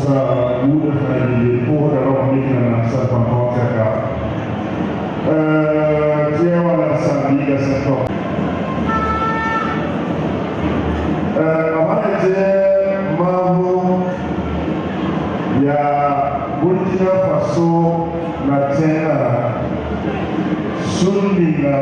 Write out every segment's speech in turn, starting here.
muda fana pour d'abord mikna sa pantonte ka tie wala sabiga sa to amana je mamu ya Burkina Faso na tena sunninga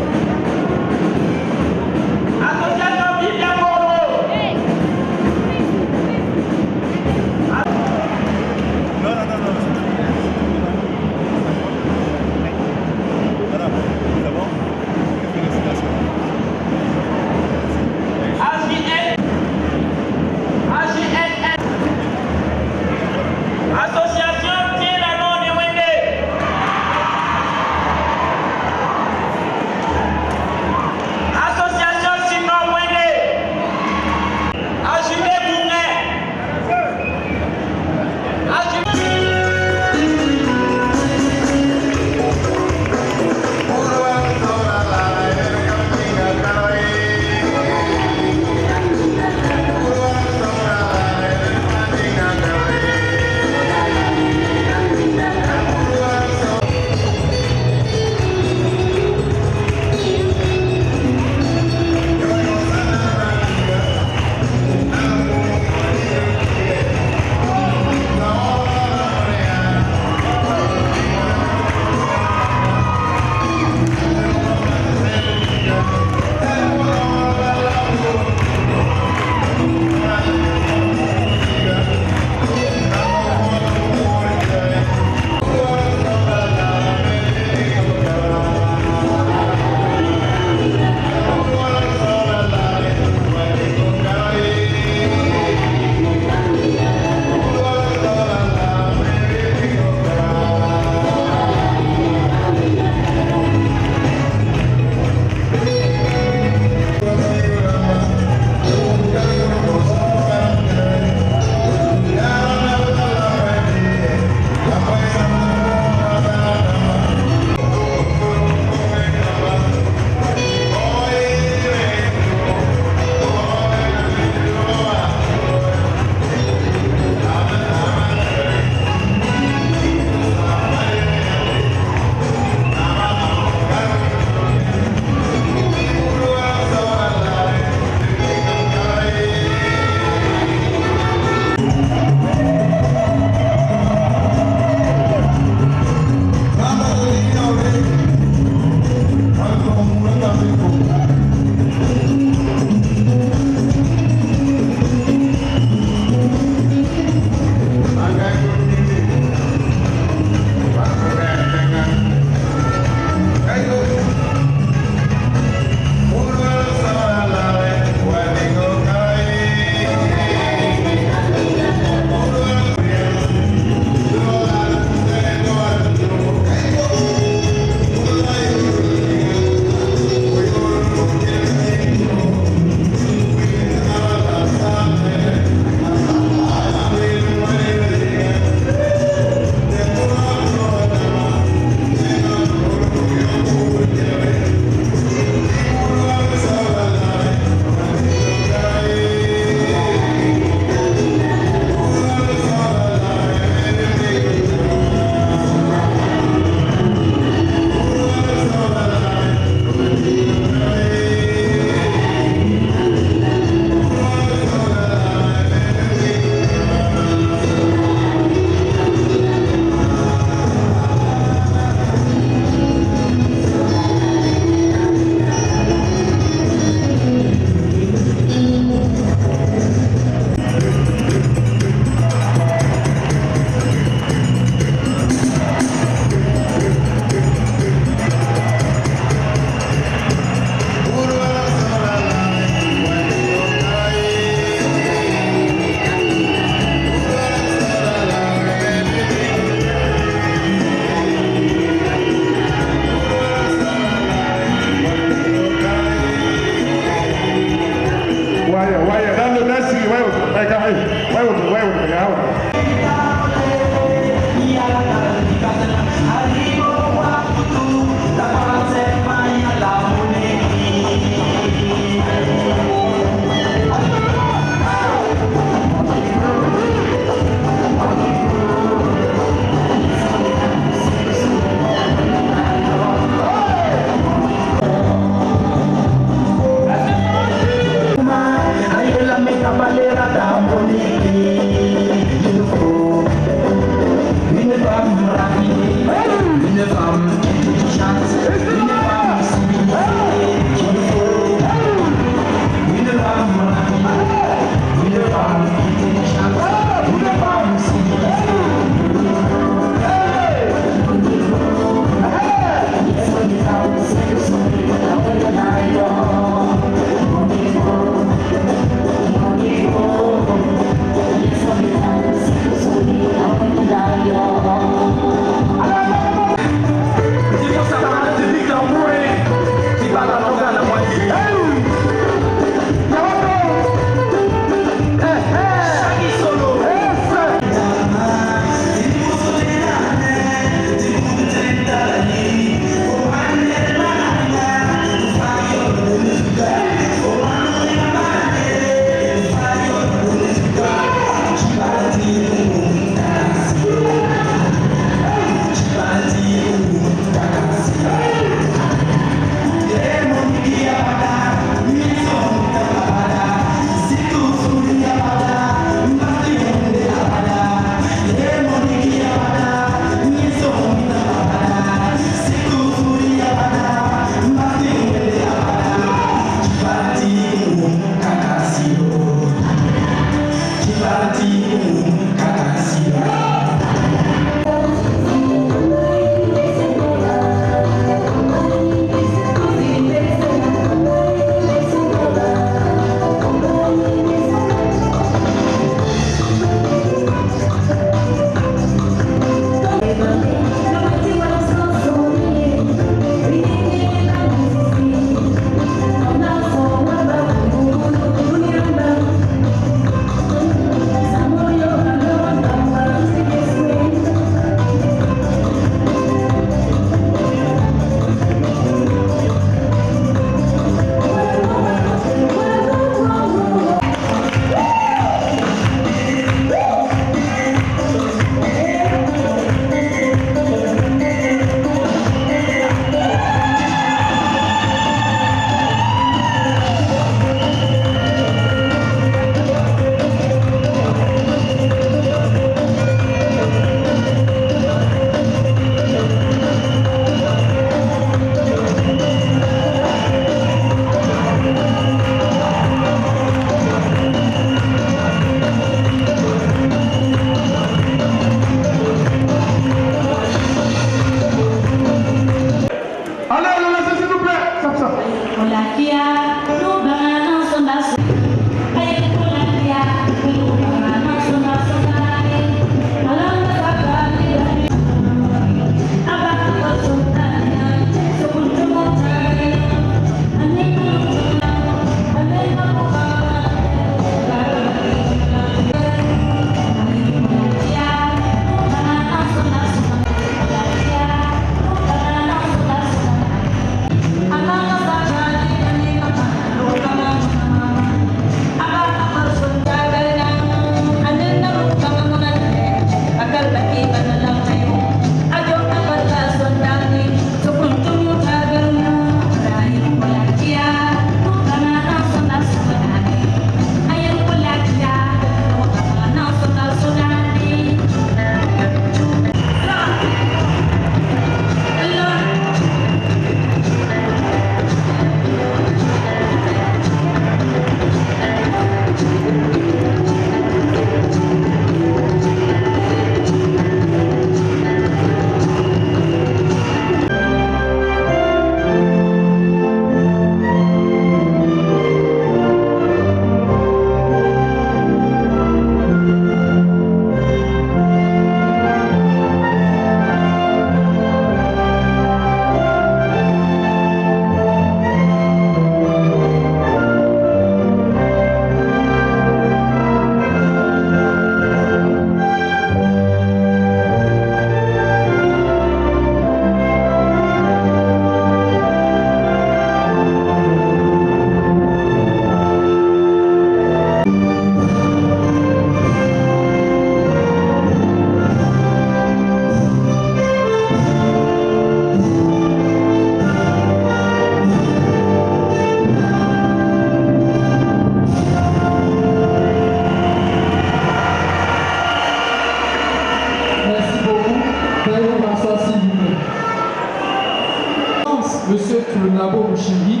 Labo Mouchimbi,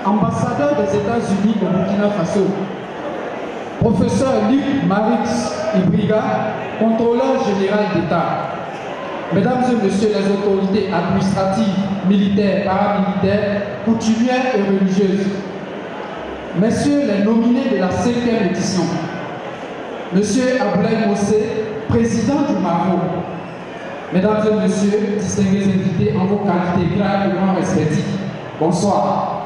ambassadeur des États-Unis au Burkina Faso. Professeur Luc Marix Ibriga, contrôleur général d'État. Mesdames et messieurs les autorités administratives, militaires, paramilitaires, coutumières et religieuses. Messieurs les nominés de la 5e édition. Monsieur Aboulaye Mossé, président du Mavo. Mesdames et messieurs, distingués invités en vos qualités gravement respectives. Bonsoir.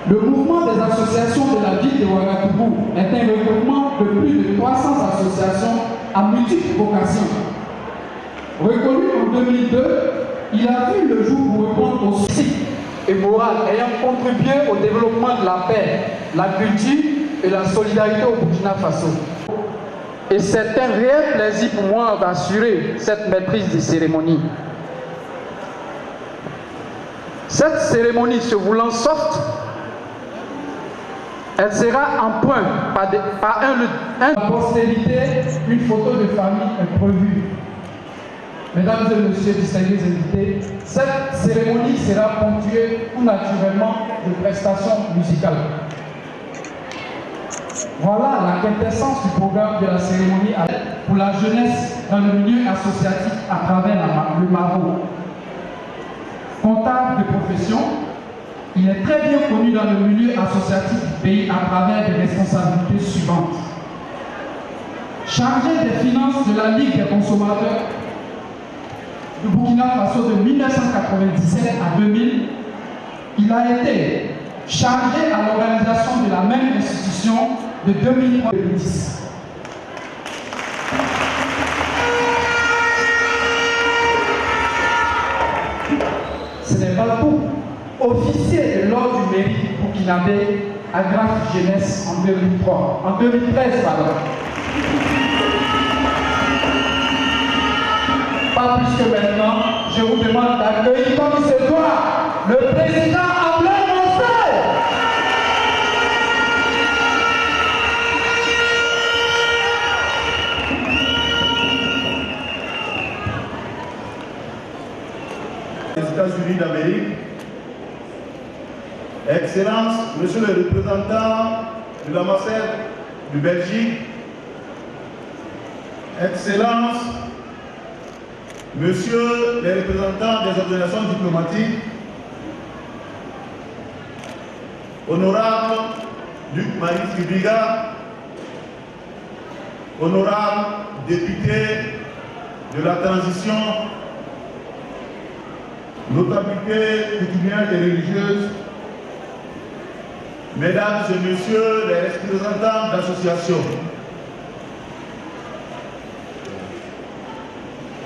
Le mouvement des associations de la ville de Ouagadougou est un regroupement de plus de 300 associations à multiples vocations. Reconnu en 2002, il a vu le jour pour répondre aux soucis et morales ayant contribué au développement de la paix, la culture et la solidarité au Burkina Faso. Et c'est un réel plaisir pour moi d'assurer cette maîtrise des cérémonies. Cette cérémonie se voulant soft, elle sera en point par un postérité, une photo de famille est prévue. Mesdames et messieurs distingués invités, cette cérémonie sera ponctuée tout naturellement de prestations musicales. Voilà la quintessence du programme de la cérémonie pour la jeunesse dans le milieu associatif à travers le Mavo. Comptable de profession, il est très bien connu dans le milieu associatif du pays à travers des responsabilités suivantes. Chargé des finances de la Ligue des consommateurs du Burkina Faso de 1997 à 2000, il a été chargé à l'organisation de la même institution de 2003 à 2010. Ce n'est pas tout. Officier de l'ordre du mérite burkinabé à Grande Jeunesse en 2003. En 2013, pardon. Pas plus que maintenant, je vous demande d'accueillir comme il se doit le président Aboulaye Mossé. Les États-Unis d'Amérique, Excellences, Monsieur le représentant de l'ambassade de Belgique, Excellences, Monsieur les représentants des organisations diplomatiques, Honorable Luc Marix Ibriga, Honorable député de la transition, notabilités coutumières et religieuses, Mesdames et Messieurs les représentants d'associations,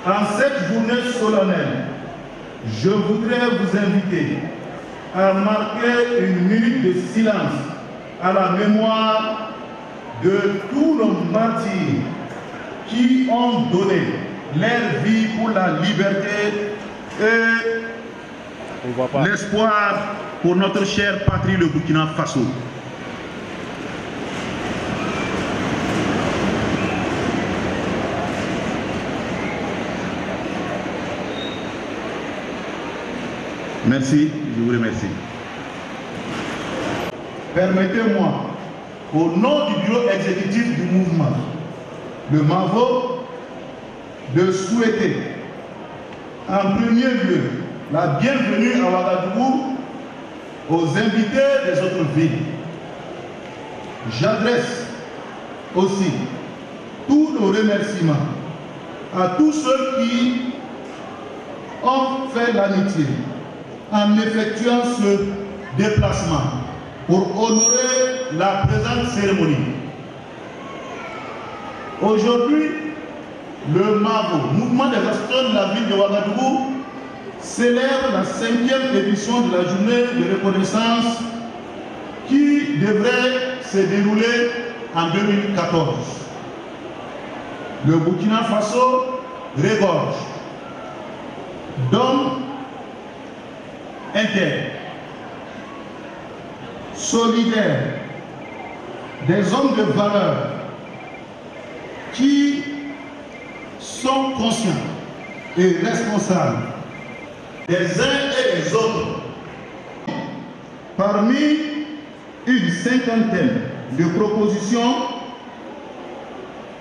en cette journée solennelle, je voudrais vous inviter à marquer une minute de silence à la mémoire de tous nos martyrs qui ont donné leur vie pour la liberté et l'espoir pour notre chère patrie, le Burkina Faso. Merci, je vous remercie. Permettez-moi, au nom du bureau exécutif du mouvement, le MAVO, de souhaiter en premier lieu la bienvenue à Ouagadougou aux invités des autres villes. J'adresse aussi tous nos remerciements à tous ceux qui ont fait l'amitié en effectuant ce déplacement pour honorer la présente cérémonie. Aujourd'hui, le MAVO, Mouvement des associations de la ville de Ouagadougou, célèbre la 5e édition de la journée de reconnaissance qui devrait se dérouler en 2014. Le Burkina Faso regorge d'hommes intègres, solidaires, des hommes de valeur qui sont conscients et responsables des uns et des autres. Parmi une cinquantaine de propositions,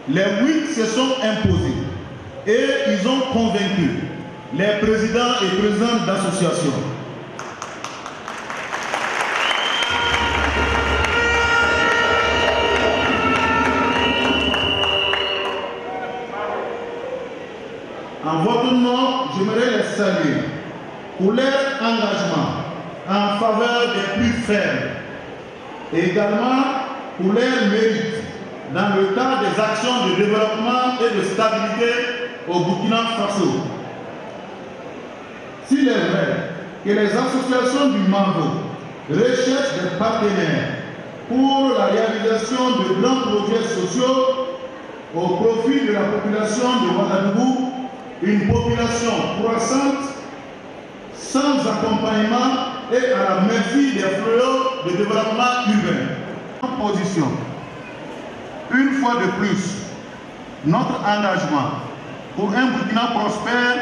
les 8 se sont imposés et ils ont convaincu les présidents et présidentes d'associations. En votre nom, j'aimerais les saluer pour leur engagement en faveur des plus faibles et également pour leur mérite dans le cadre des actions de développement et de stabilité au Burkina Faso. S'il est vrai que les associations du Mambo recherchent des partenaires pour la réalisation de grands projets sociaux au profit de la population de Ouagadougou, une population croissante, sans accompagnement et à la merci des fléaux de développement urbain. En position, une fois de plus, notre engagement pour un Burkina prospère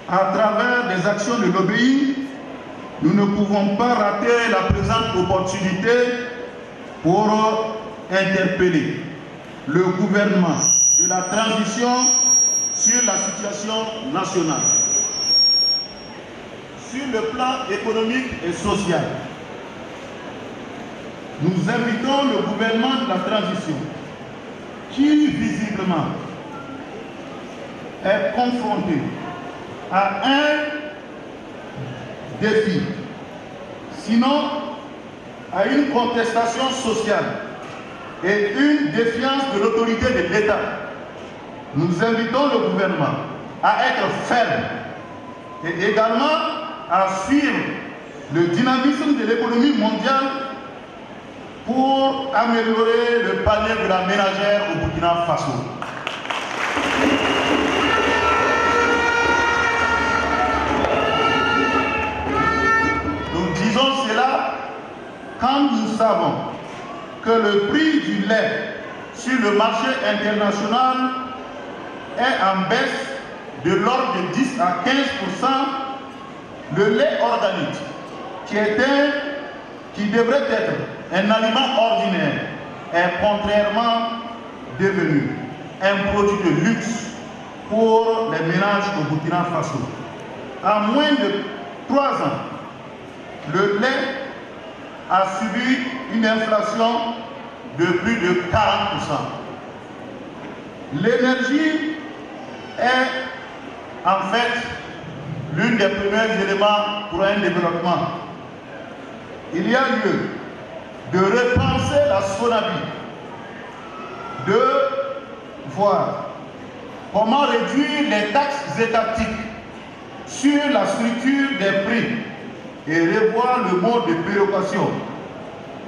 à travers des actions de l'OBI, nous ne pouvons pas rater la présente opportunité pour interpeller le gouvernement de la transition sur la situation nationale. Sur le plan économique et social, nous invitons le gouvernement de la transition, qui visiblement est confronté à un défi, sinon à une contestation sociale et une défiance de l'autorité de l'État. Nous invitons le gouvernement à être ferme et également à suivre le dynamisme de l'économie mondiale pour améliorer le panier de la ménagère au Burkina Faso. Nous disons cela quand nous savons que le prix du lait sur le marché international est en baisse de l'ordre de 10 à 15%, le lait organique, qui devrait être un aliment ordinaire, est contrairement devenu un produit de luxe pour les ménages au Burkina Faso. En moins de 3 ans, le lait a subi une inflation de plus de 40%. L'énergie est en fait l'une des premiers éléments pour un développement. Il y a lieu de repenser la SONABI, de voir comment réduire les taxes étatiques sur la structure des prix et revoir le mode de péréquation.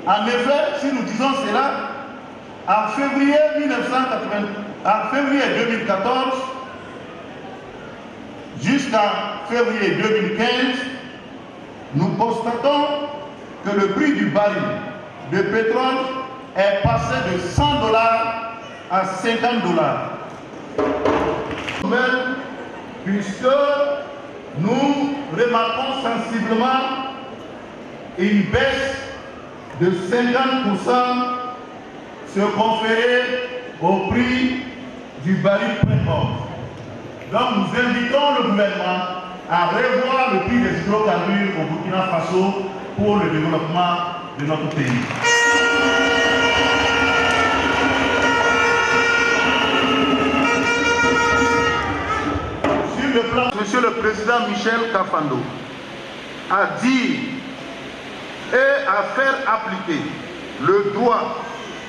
En effet, si nous disons cela, en février 2014 jusqu'en février 2015, nous constatons que le prix du baril de pétrole est passé de 100 $ à 50 $. Puisque nous remarquons sensiblement une baisse de 50% se conférer au prix du baril pétrole. Donc nous invitons le gouvernement à revoir le prix des hydrocarbures au Burkina Faso pour le développement de notre pays. Sur le plan, Monsieur le Président Michel Kafando a dit et à faire appliquer le droit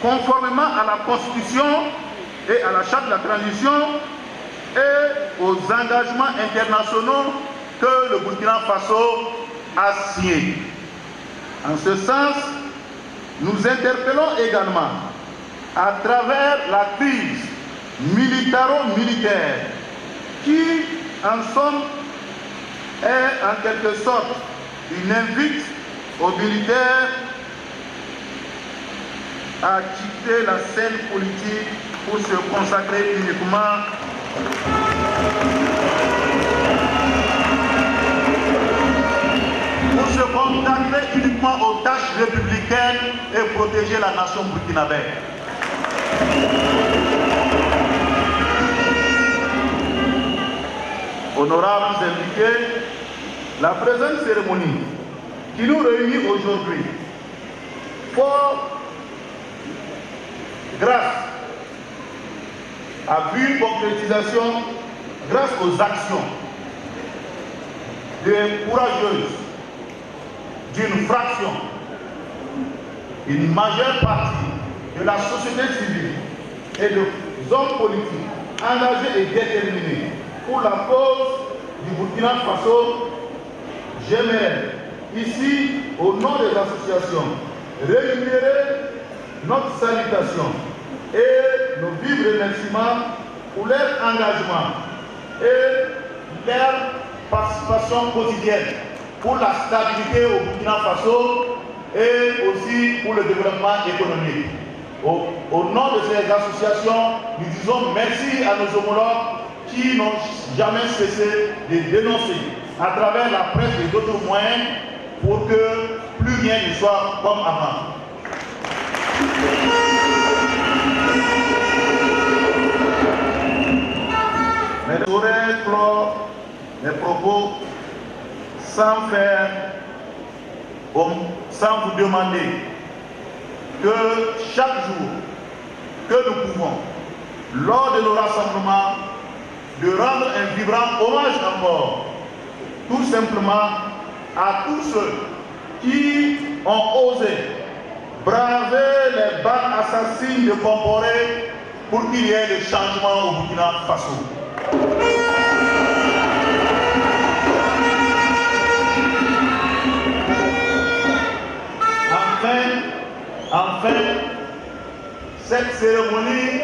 conformément à la Constitution et à la Charte de la transition et aux engagements internationaux que le Burkina Faso a signés. En ce sens, nous interpellons également à travers la crise militaro-militaire qui, en somme, est en quelque sorte une invite aux militaires à quitter la scène politique pour se consacrer uniquement se consacrer uniquement aux tâches républicaines et protéger la nation burkinabé. Honorables invités, la présente cérémonie qui nous réunit aujourd'hui, grâce a vu une concrétisation grâce aux actions courageuses d'une fraction, une majeure partie de la société civile et de hommes politiques engagés et déterminés pour la cause du Burkina Faso. J'aimerais ici, au nom des associations, rémunérer notre salutation et nos vifs remerciements pour leur engagement et leur participation quotidienne pour la stabilité au Burkina Faso et aussi pour le développement économique. Au nom de ces associations, nous disons merci à nos homologues qui n'ont jamais cessé de dénoncer à travers la presse et d'autres moyens pour que plus rien ne soit comme avant. Mais je voudrais clore mes propos sans vous demander que chaque jour que nous pouvons, lors de nos rassemblements, de rendre un vibrant hommage encore, tout simplement à tous ceux qui ont osé braver les balles assassines de Comporé pour qu'il y ait des changements au Burkina Faso. Enfin, cette cérémonie,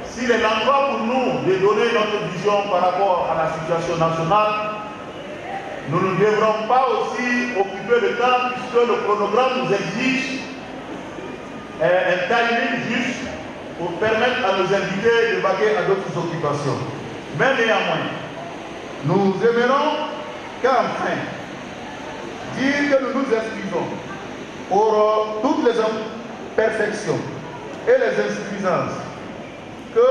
s'il est l'endroit pour nous de donner notre vision par rapport à la situation nationale, nous ne devrons pas aussi occuper le temps puisque le chronogramme nous exige un timing juste pour permettre à nos invités de vaquer à d'autres occupations. Mais néanmoins, nous aimerons qu'enfin dire que nous nous excusons pour toutes les imperfections et les insuffisances que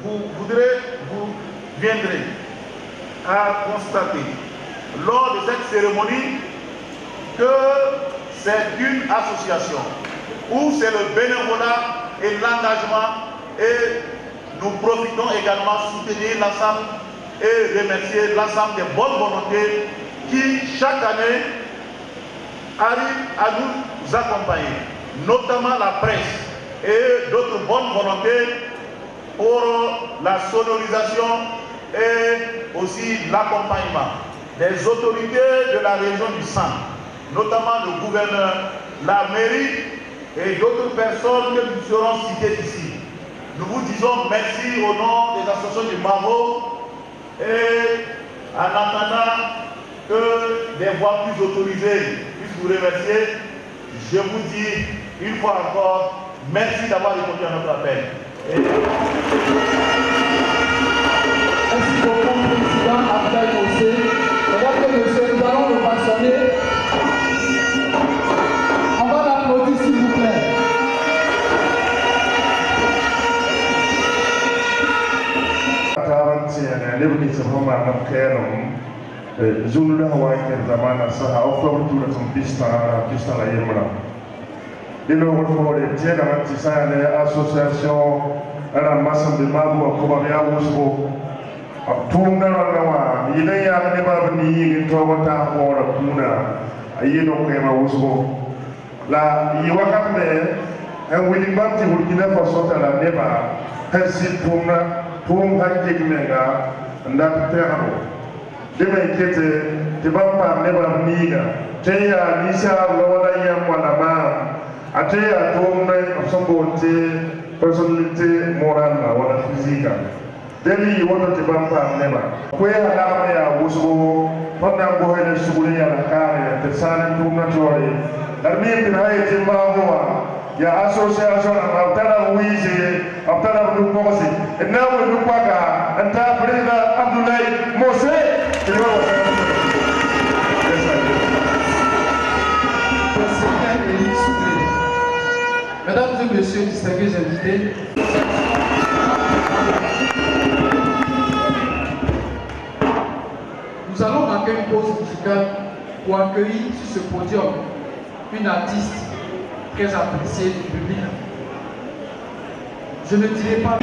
vous viendrez à constater lors de cette cérémonie, que c'est une association où c'est le bénévolat et l'engagement, et nous profitons également de soutenir l'ensemble et remercier l'ensemble des bonnes volontés qui chaque année arrivent à nous accompagner, notamment la presse et d'autres bonnes volontés pour la sonorisation et aussi l'accompagnement des autorités de la région du centre, notamment le gouverneur, la mairie et d'autres personnes que nous serons citées ici. Nous vous disons merci au nom des associations du Mavo et en attendant que des voix plus autorisées puissent vous remercier, je vous dis une fois encore merci d'avoir répondu à notre appel. Merci beaucoup, Président Abdoulaye Mossé. Mesdames et messieurs, nous allons nous passionner. On va l'applaudir, s'il vous plaît. Dilo wotfore tiena mati sane association ala masam de mabu ko ba ya wusbo tunga lawa yina ya ne ba ni ni to wata ora tuna ayino ko ma wusbo la yi wakambe en wili bamti Burkina Faso tala neba hansi tunga jigmenga nda terro debe kete te bampa neba niga teya nisha lola yam wala ma ate atombe asombote personnalité morale wala physique deli woto te bampa neba ko ya la ya wuso fonna go hele sugule ya la kare te sane tumna tore darmi bin haye timba huwa ya association abtala wije abtala du kosi na wo du paga anta président Abdoulaye Mossé et messieurs, distingués invités, nous allons marquer une pause musicale pour accueillir sur ce podium une artiste très appréciée du public. Je ne dirai pas.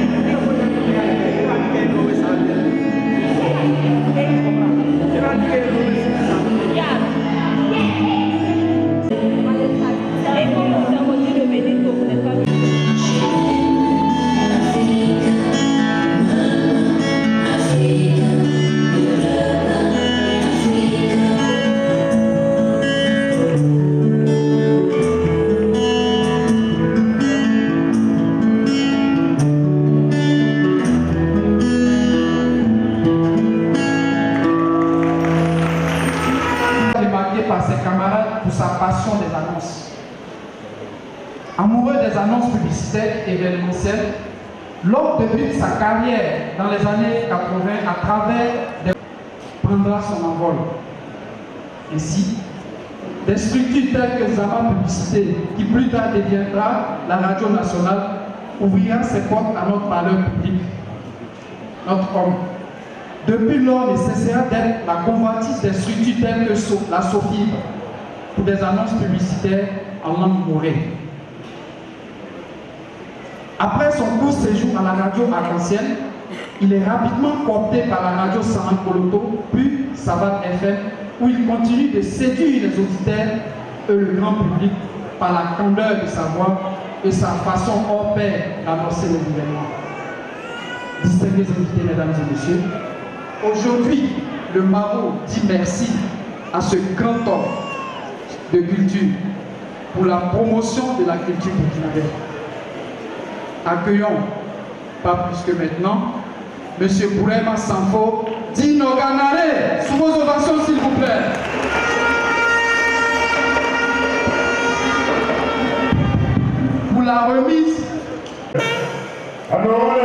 Par ses camarades pour sa passion des annonces. Amoureux des annonces publicitaires et événementielles, l'homme débute sa carrière dans les années 80 à travers des... prendra son envol. Ainsi, des structures telles que Zama Publicité, qui plus tard deviendra la radio nationale, ouvrira ses portes à notre valeur publique, notre homme. Depuis lors, il cessera d'être la convoitise des structures telles que la SOFIB pour des annonces publicitaires en langue morée. Après son court séjour à la radio Arc-en-Ciel, il est rapidement coopté par la radio Saran Koloto, puis Savat FM, où il continue de séduire les auditeurs et le grand public par la candeur de sa voix et sa façon hors pair d'annoncer les événements. Distingués invités, mesdames et messieurs, aujourd'hui, le Maro dit merci à ce grand homme de culture pour la promotion de la culture burkinabé. Accueillons, pas plus que maintenant, M. Bourema Sanfo, Dino Ganare, sous vos ovations s'il vous plaît. Pour la remise. Alors,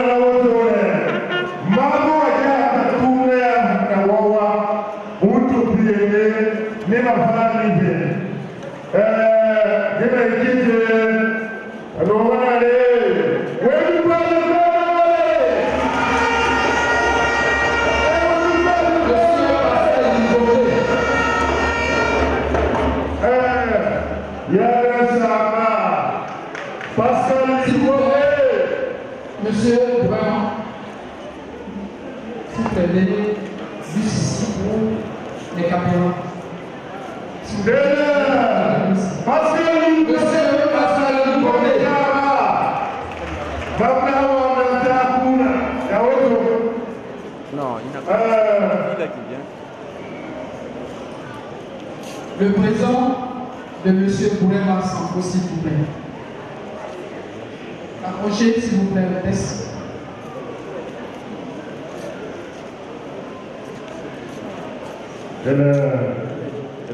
Monsieur, vraiment, s'il vous plaît, juste ici pour les caméras. S'il vous plaît. Non, il n'a pas qui vient. Le présent de M. Bourema Sanfo, s'il vous plaît. Approchez, s'il vous plaît, le test.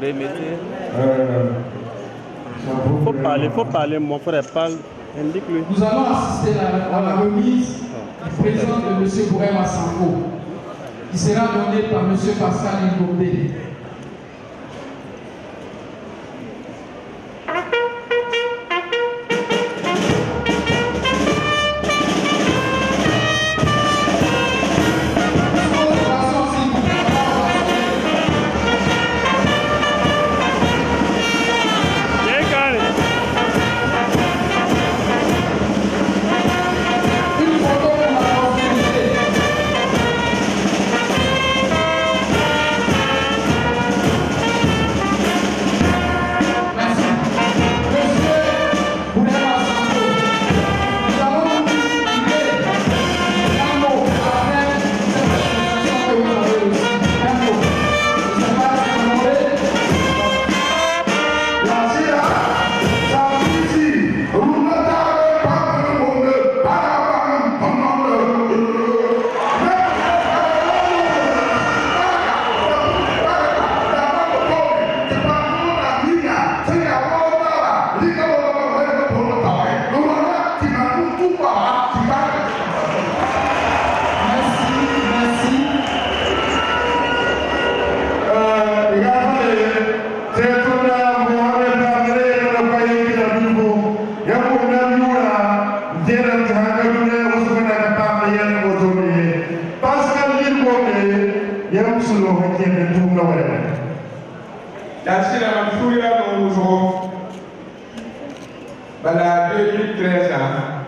Remettez. Faut parler, mon frère, parle, indique-lui. Nous allons assister à la remise du président de M. Bourema Sanfo, qui sera donné par M. Pascal Ngombe. Yamgone, Yamsulo, and Tumaway. That's it, I'm fully on but I 2013 ans,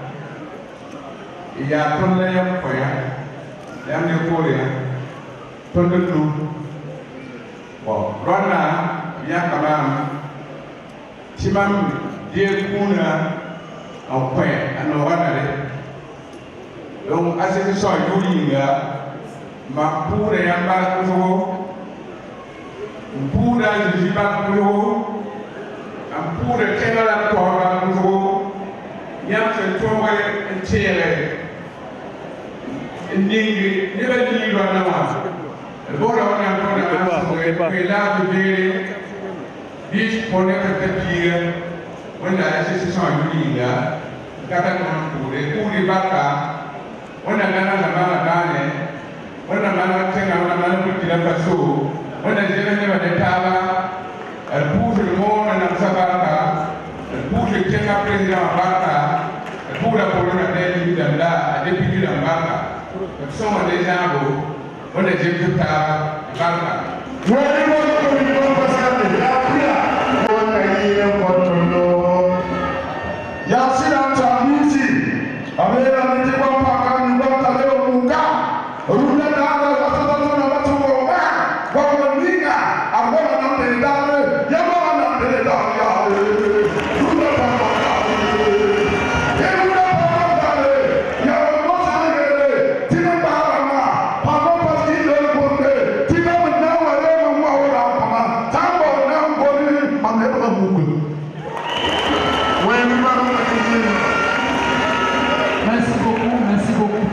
il y a plein de points, il y a des points, plein de tout. Bon, voilà, il y a quand même, si même des points en point, à nos rangs. Donc, à cette histoire, il y a ma pour et un bar pour la Jiba Puro, un pour le Kénala Torah Puro, Yam se Torah et Tierre. Et Ningi, il va dire à Nawa. Le bon on a fait là, de Biche pour les papiers, on a assisté son ligne, pour les Baka. On a gagné la main, on a gagné la main pour la façon, on a gagné la table, elle bouge le monde dans sa barca, elle bouge le tien à président en barca, elle bouge la colonne à l'aide de la députée en barca. Nous sommes des gens, on a gagné la barca.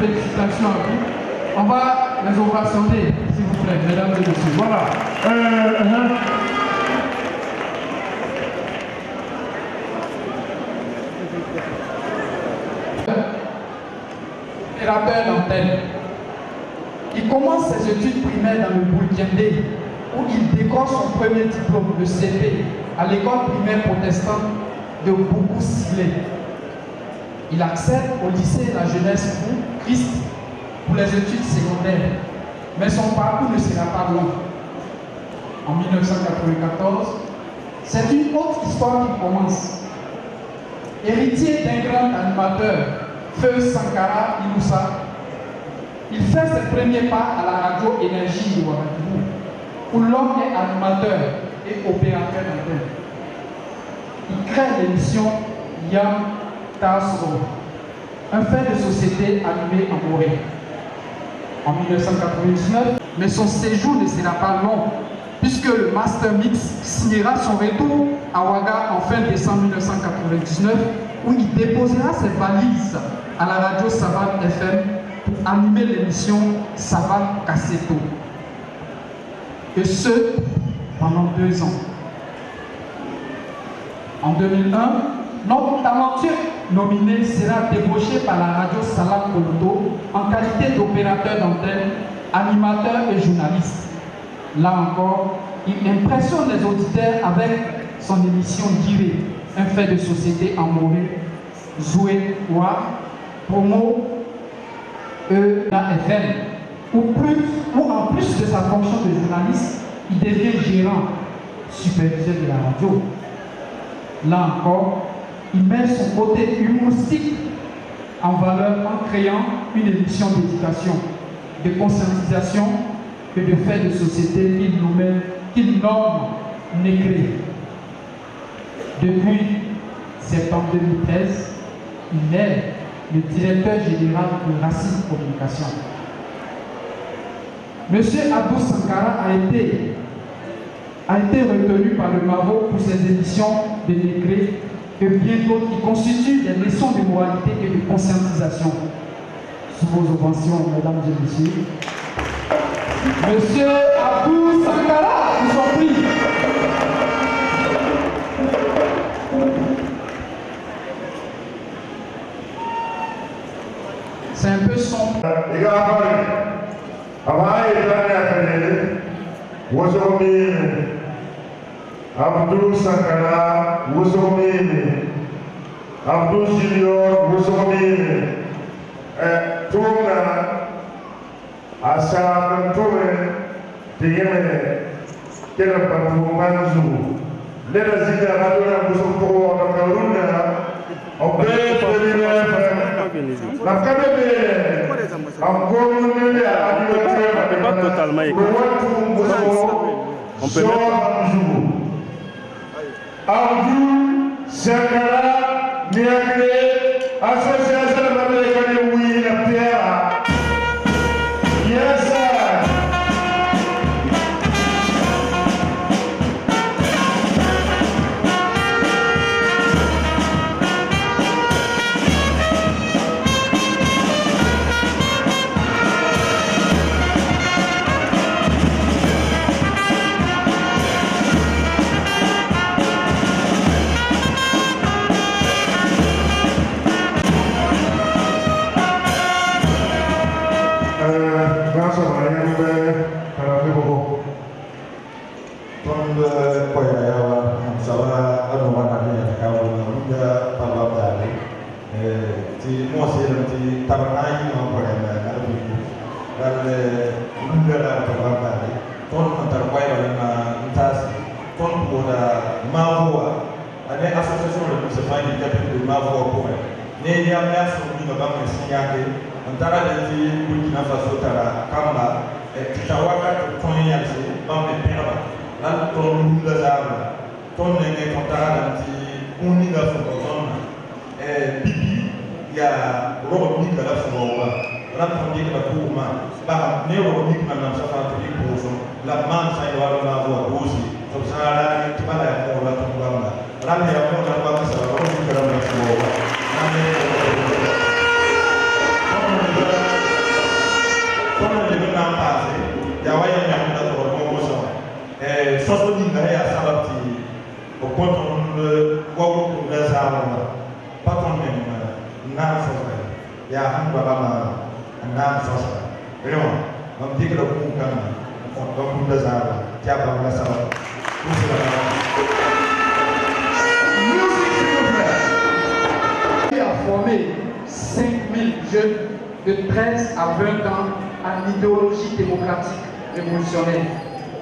Félicitations à vous. On va les ovationner, s'il vous plaît, mesdames et messieurs. Voilà. Opérateur d'antenne. Il commence ses études primaires dans le Boulkiendé, où il décroche son premier diplôme de CP à l'école primaire protestante de Bougou-Siblé. Il accède au lycée La Jeunesse pour Christ pour les études secondaires, mais son parcours ne sera pas long. En 1994, c'est une autre histoire qui commence. Héritier d'un grand animateur, Feu Sankara Inoussa, il fait ses premiers pas à la radio Énergie de Ouagadougou, où l'homme est animateur et opérateur d'antenne. Il crée l'émission Yam Tasro, un fait de société animé en Morée. En 1999, mais son séjour ne sera pas long, puisque le Master Mix signera son retour à Ouaga en fin décembre 1999, où il déposera ses valises à la radio Savane FM pour animer l'émission Savane Casseto. Et ce, pendant 2 ans. En 2001, notre talentueux nominé sera débauché par la radio Salam Koloto en qualité d'opérateur d'antenne, animateur et journaliste. Là encore, il impressionne les auditeurs avec son émission Guiré, un fait de société en Morée, Zoué Wa, Promo, EAFM, où en plus de sa fonction de journaliste, il devient gérant, superviseur de la radio. Là encore, il met son côté humoristique en valeur en créant une émission d'éducation, de conscientisation et de faits de société qu'il nomme Négré. Depuis septembre 2013, il est le directeur général de Racine Communication. Monsieur Abou Sankara a été retenu par le MAVO pour ses émissions de Négré et bien d'autres qui constituent des leçons de moralité et de conscientisation. Sous vos ovations, mesdames et messieurs. Monsieur Abou Sankara, je vous en prie. C'est un peu sombre. Abdou Sankara Wosomini, Abdou Junior Wosomini, Tuna asa ntome tiyeme kela patu manzu leda zika radona musuko na karuna obe pelina na kadebe angomu nele adiotema pas totalement écrit. On peut mettre Abdou Sakara Niagre Association of American Win Appear. Yes, sir. Il a formé 5000 jeunes de 13 à 20 ans à l'idéologie démocratique révolutionnaire,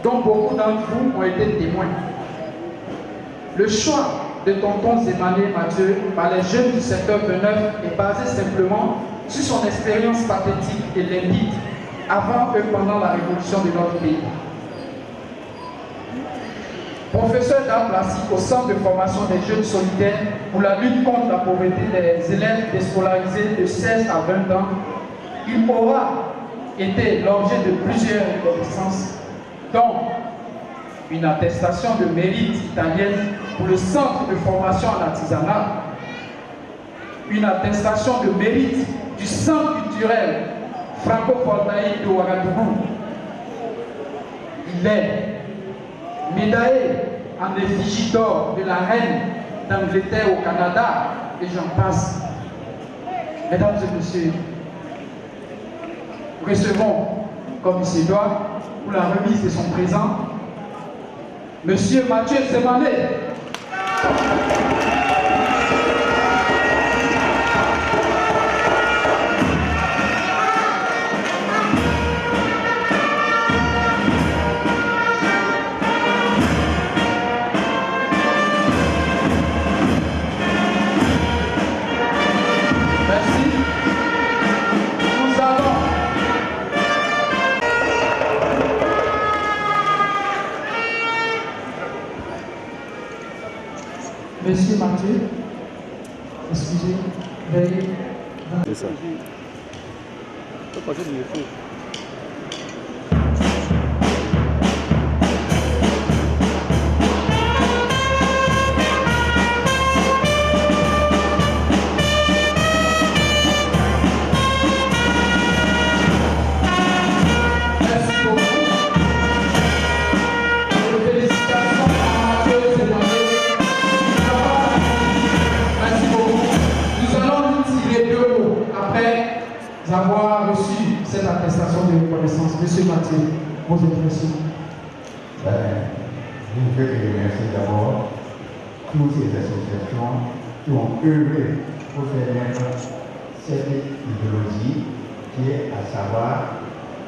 dont beaucoup d'entre vous ont été témoins. Le choix de tonton Zemané Mathieu par les jeunes du secteur 29 est basé simplement sur son expérience pathétique et limpide avant et pendant la révolution de notre pays. Professeur d'art plastique au centre de formation des jeunes solidaires pour la lutte contre la pauvreté des élèves déscolarisés de 16 à 20 ans, il aura été l'objet de plusieurs reconnaissances, dont une attestation de mérite italienne pour le centre de formation en artisanat, une attestation de mérite du centre culturel franco-voltaïque de Ouagadougou. Il est médaillé en effigie d'or de la reine d'Angleterre au Canada, et j'en passe. Mesdames et messieurs, recevons, comme il se doit, pour la remise de son présent, Monsieur Mathieu Zemané. Monsieur Mathieu, excusez, veuillez. C'est ça. Avoir reçu cette attestation de reconnaissance. Monsieur Mathieu, vos impressions. Je veux remercier d'abord toutes ces associations qui ont œuvré pour faire naître cette idéologie qui est à savoir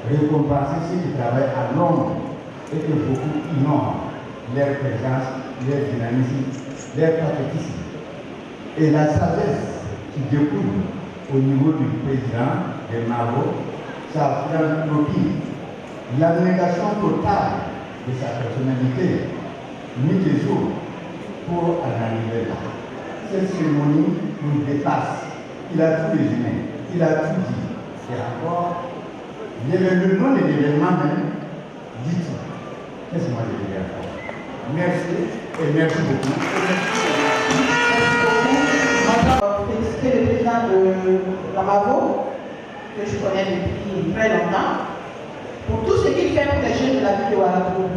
récompenser ceux qui travaillent à l'ombre et que beaucoup ignorent leur présence, leur dynamisme, leur patriotisme. Et la sagesse qui découle au niveau du président des Mavo, sa philanthropie, l'abnégation totale de sa personnalité, nuit et jour, pour en arriver là. Cette cérémonie nous dépasse. Il a tout résumé, il a tout dit. Et encore, le nom de l'événement même dit tout. Qu'est-ce que moi je vais dire encore? Merci et merci beaucoup. Féliciter le président de la MAVO, que je connais depuis très longtemps, pour tout ce qu'il fait pour les jeunes de la ville de Ouagadougou.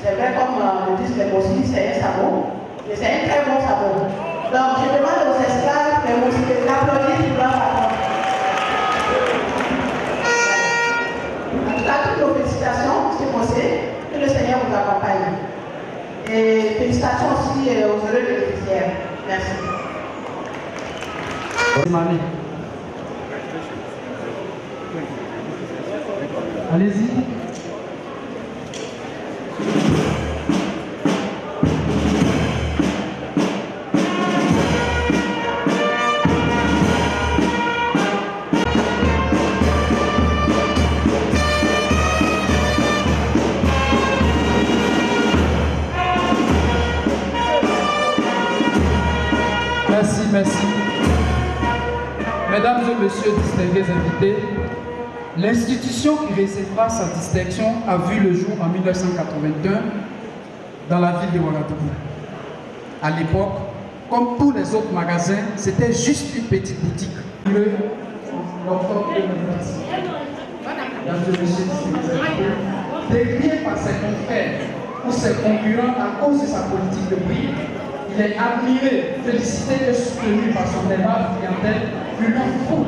C'est vrai, comme le disent les Mossis, c'est un sabot, mais c'est un très bon sabot. Donc je demande aux esclaves de l'applaudir pour leur rapport. En tout cas, toutes nos félicitations, M. Mossé, que le Seigneur vous accompagne. Et félicitations aussi aux heureux bénéficiaires. Merci. Allez-y. Merci. Mesdames et messieurs distingués invités, l'institution qui recevra sa distinction a vu le jour en 1981 dans la ville de Ouagadougou. À l'époque, comme tous les autres magasins, c'était juste une petite boutique. Décrié par ses confrères ou ses concurrents à cause de sa politique de prix, il est admiré, félicité et soutenu par son aimable clientèle qui lui faut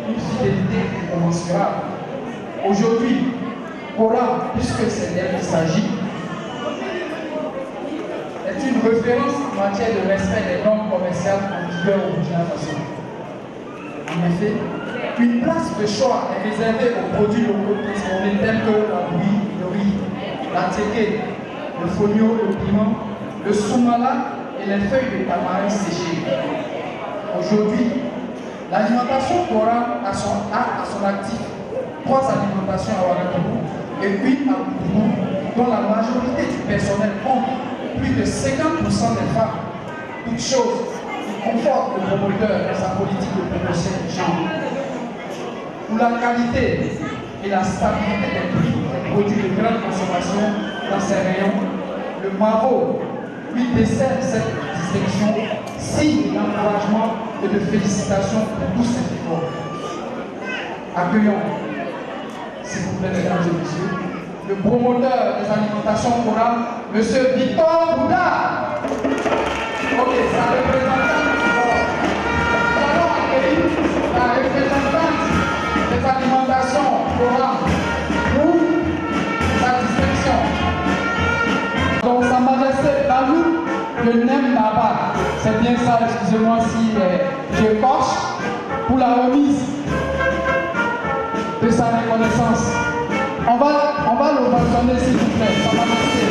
une fidélité incommensurable. Aujourd'hui, Cora, puisque c'est d'elle qu'il s'agit, est une référence en matière de respect des normes commerciales en vigueur au Burkina Faso. En effet, une place de choix est réservée aux produits locaux transformés tels que la bouillie, le riz, la teke, le fonio, le piment, le soumala et les feuilles de tamarin séchées. Aujourd'hui, l'alimentation Cora a à son actif 3 alimentations à Ouagadougou et 8 à Ouagadougou, dont la majorité du personnel compte plus de 50% des femmes. Toute chose qui conforte le promoteur dans sa politique de promotion du genre. Pour la qualité et la stabilité des prix des produits de grande consommation dans ses rayons, le MAVO lui décerne cette distinction, signe d'encouragement et de félicitations pour tous ses efforts. Accueillons, s'il vous plaît, mesdames et messieurs, le promoteur des alimentations Cora, M. Victor Bouda. Ok, sa représentante. Nous allons accueillir la représentante des alimentations Cora pour sa distinction. Donc, Sa Majesté Dalou, le Nem Naba, c'est bien ça, excusez-moi si j'écorche, pour la remise de sa reconnaissance. On va l'ovationner s'il vous plaît, Sa Majesté.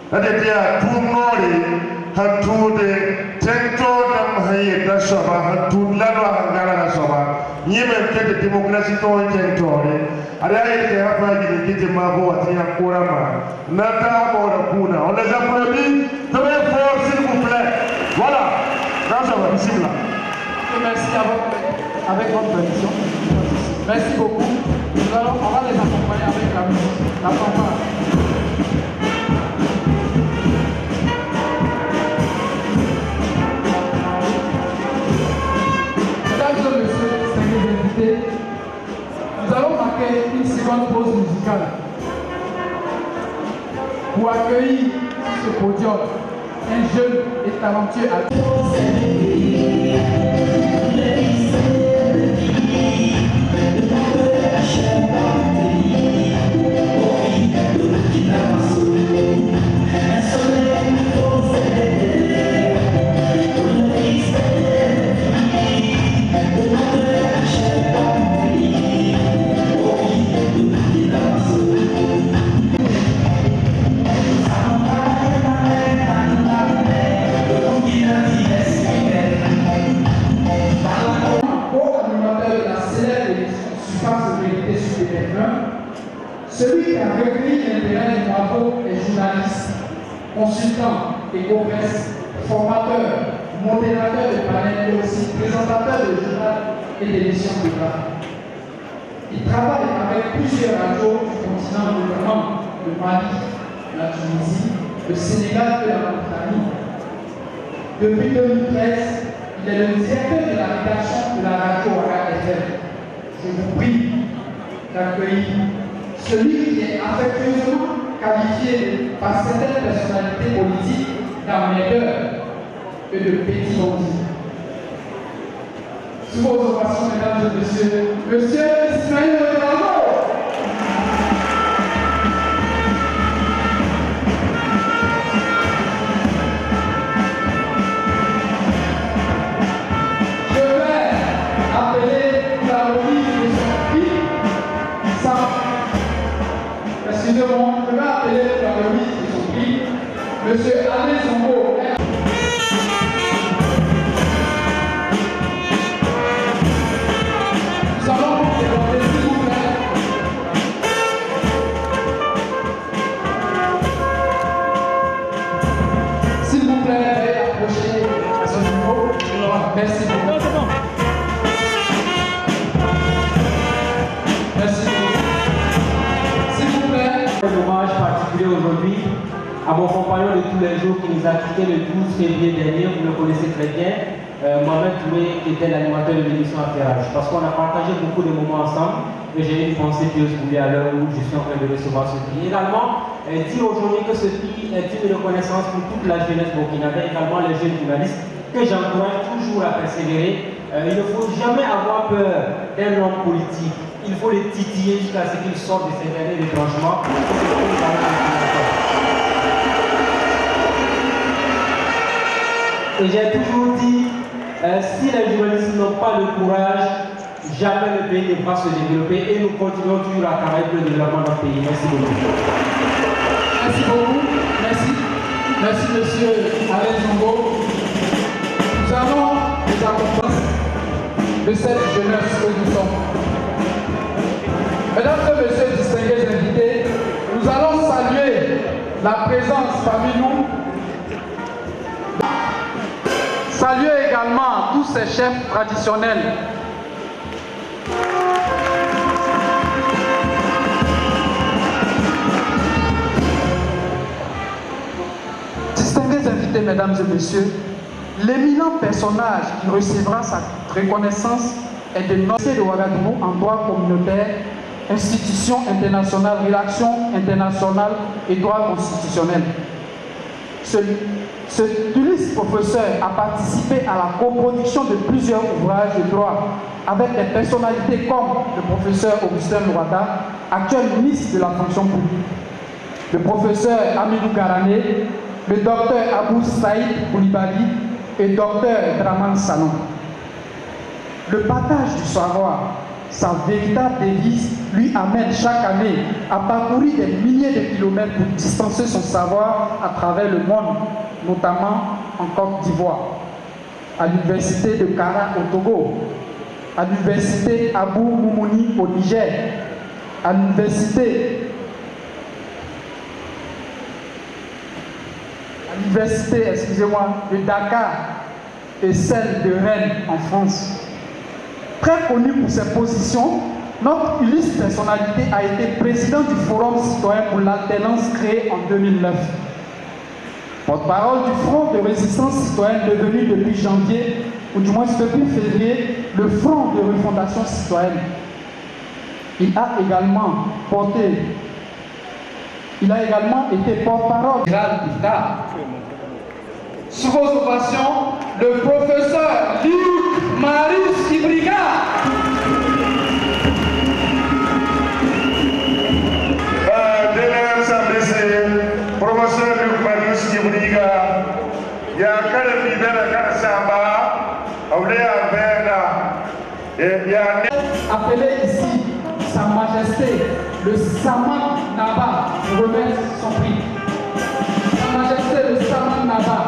Adetia tumori hatude tento dam haye da soba hatud lalo hangara na soba nyime kete demokrasi to tentore ada yake hapa gidi kiti mabo watia kurama nata bora kuna on les a promis très fort s'il vous plaît voilà grâce à vous bismillah. Merci avec votre permission. Merci beaucoup. On va les accompagner avec la campagne. Nous allons marquer une seconde pause musicale pour accueillir sur ce podium un jeune et talentueux celui qui a recueilli l'intérêt du bravo est journaliste, consultant, éco-presse, formateur, modérateur de panel et aussi présentateur de journal et d'émissions de graphes. Il travaille avec plusieurs radios du continent, notamment le Mali, la Tunisie, le Sénégal et la Mauritanie. Depuis 2013, il est le directeur de la rédaction de la radio Ouaga FM. Je vous prie d'accueillir celui qui est affectueusement qualifié par certaines personnalités politiques d'armédeurs et de petits bandits. Sous vos ovations, mesdames et messieurs, Monsieur Ismaël Bravo. Je vais appeler la remise de son prix sans... Excusez-moi, je vais appeler la remise de son prix, Monsieur Alain Zongo. Nous allons vous demander, s'il vous plaît. S'il vous plaît, veuillez approcher à ce niveau. Merci beaucoup. Non, c'est bon. Merci beaucoup. Un hommage particulier aujourd'hui à mon compagnon de tous les jours qui nous a quittés le 12 février dernier, vous le connaissez très bien, Mohamed Touré, qui était l'animateur de l'émission Affairage, parce qu'on a partagé beaucoup de moments ensemble et j'ai une pensée pieuse pour lui à l'heure où je suis en train de recevoir ce prix. Également, dire aujourd'hui que ce prix est une reconnaissance pour toute la jeunesse burkinabé, également les jeunes journalistes, que j'encourage toujours à persévérer. Il ne faut jamais avoir peur d'un homme politique. Il faut les titiller jusqu'à ce qu'ils sortent de ces derniers retranchements. Et j'ai toujours dit, si les journalistes n'ont pas le courage, jamais le pays ne va se développer et nous continuons toujours à travailler pour le développement de notre pays. Merci beaucoup. Merci beaucoup. Merci. Merci, monsieur Alain Zongo. Nous allons les accompagner de cette jeunesse que nous sommes. Mesdames et messieurs distingués invités, nous allons saluer la présence parmi nous. Saluer également tous ces chefs traditionnels. Distingués invités, mesdames et messieurs, l'éminent personnage qui recevra sa reconnaissance est de notre de Ouagadougou en droit communautaire, institutions internationales, relations internationales et droit constitutionnel. Ce illustre professeur a participé à la coproduction de plusieurs ouvrages de droit avec des personnalités comme le professeur Augustin Louada, actuel ministre de la fonction publique, le professeur Amidou Garane, le docteur Abou Saïd Koulibaly et docteur Draman Sanon. Le partage du savoir, sa véritable devise, lui amène chaque année à parcourir des milliers de kilomètres pour distancer son savoir à travers le monde, notamment en Côte d'Ivoire, à l'université de Kara au Togo, à l'université Abou Moumouni au Niger, à l'université de Dakar et celle de Rennes en France. Très connu pour ses positions, notre illustre personnalité a été président du Forum citoyen pour l'alternance créé en 2009. Porte-parole du Front de résistance citoyenne devenu depuis janvier, ou du moins depuis février, le Front de refondation citoyenne. Il a également été porte-parole général d'État. Sous vos ovations, le professeur Luc Marius Ibriga. Professeur Luc Marius Ibriga, il y a un libéral à Samba, appelé ici Sa Majesté, le Saman Naba, remet son prix. Sa Majesté, le Saman Naba.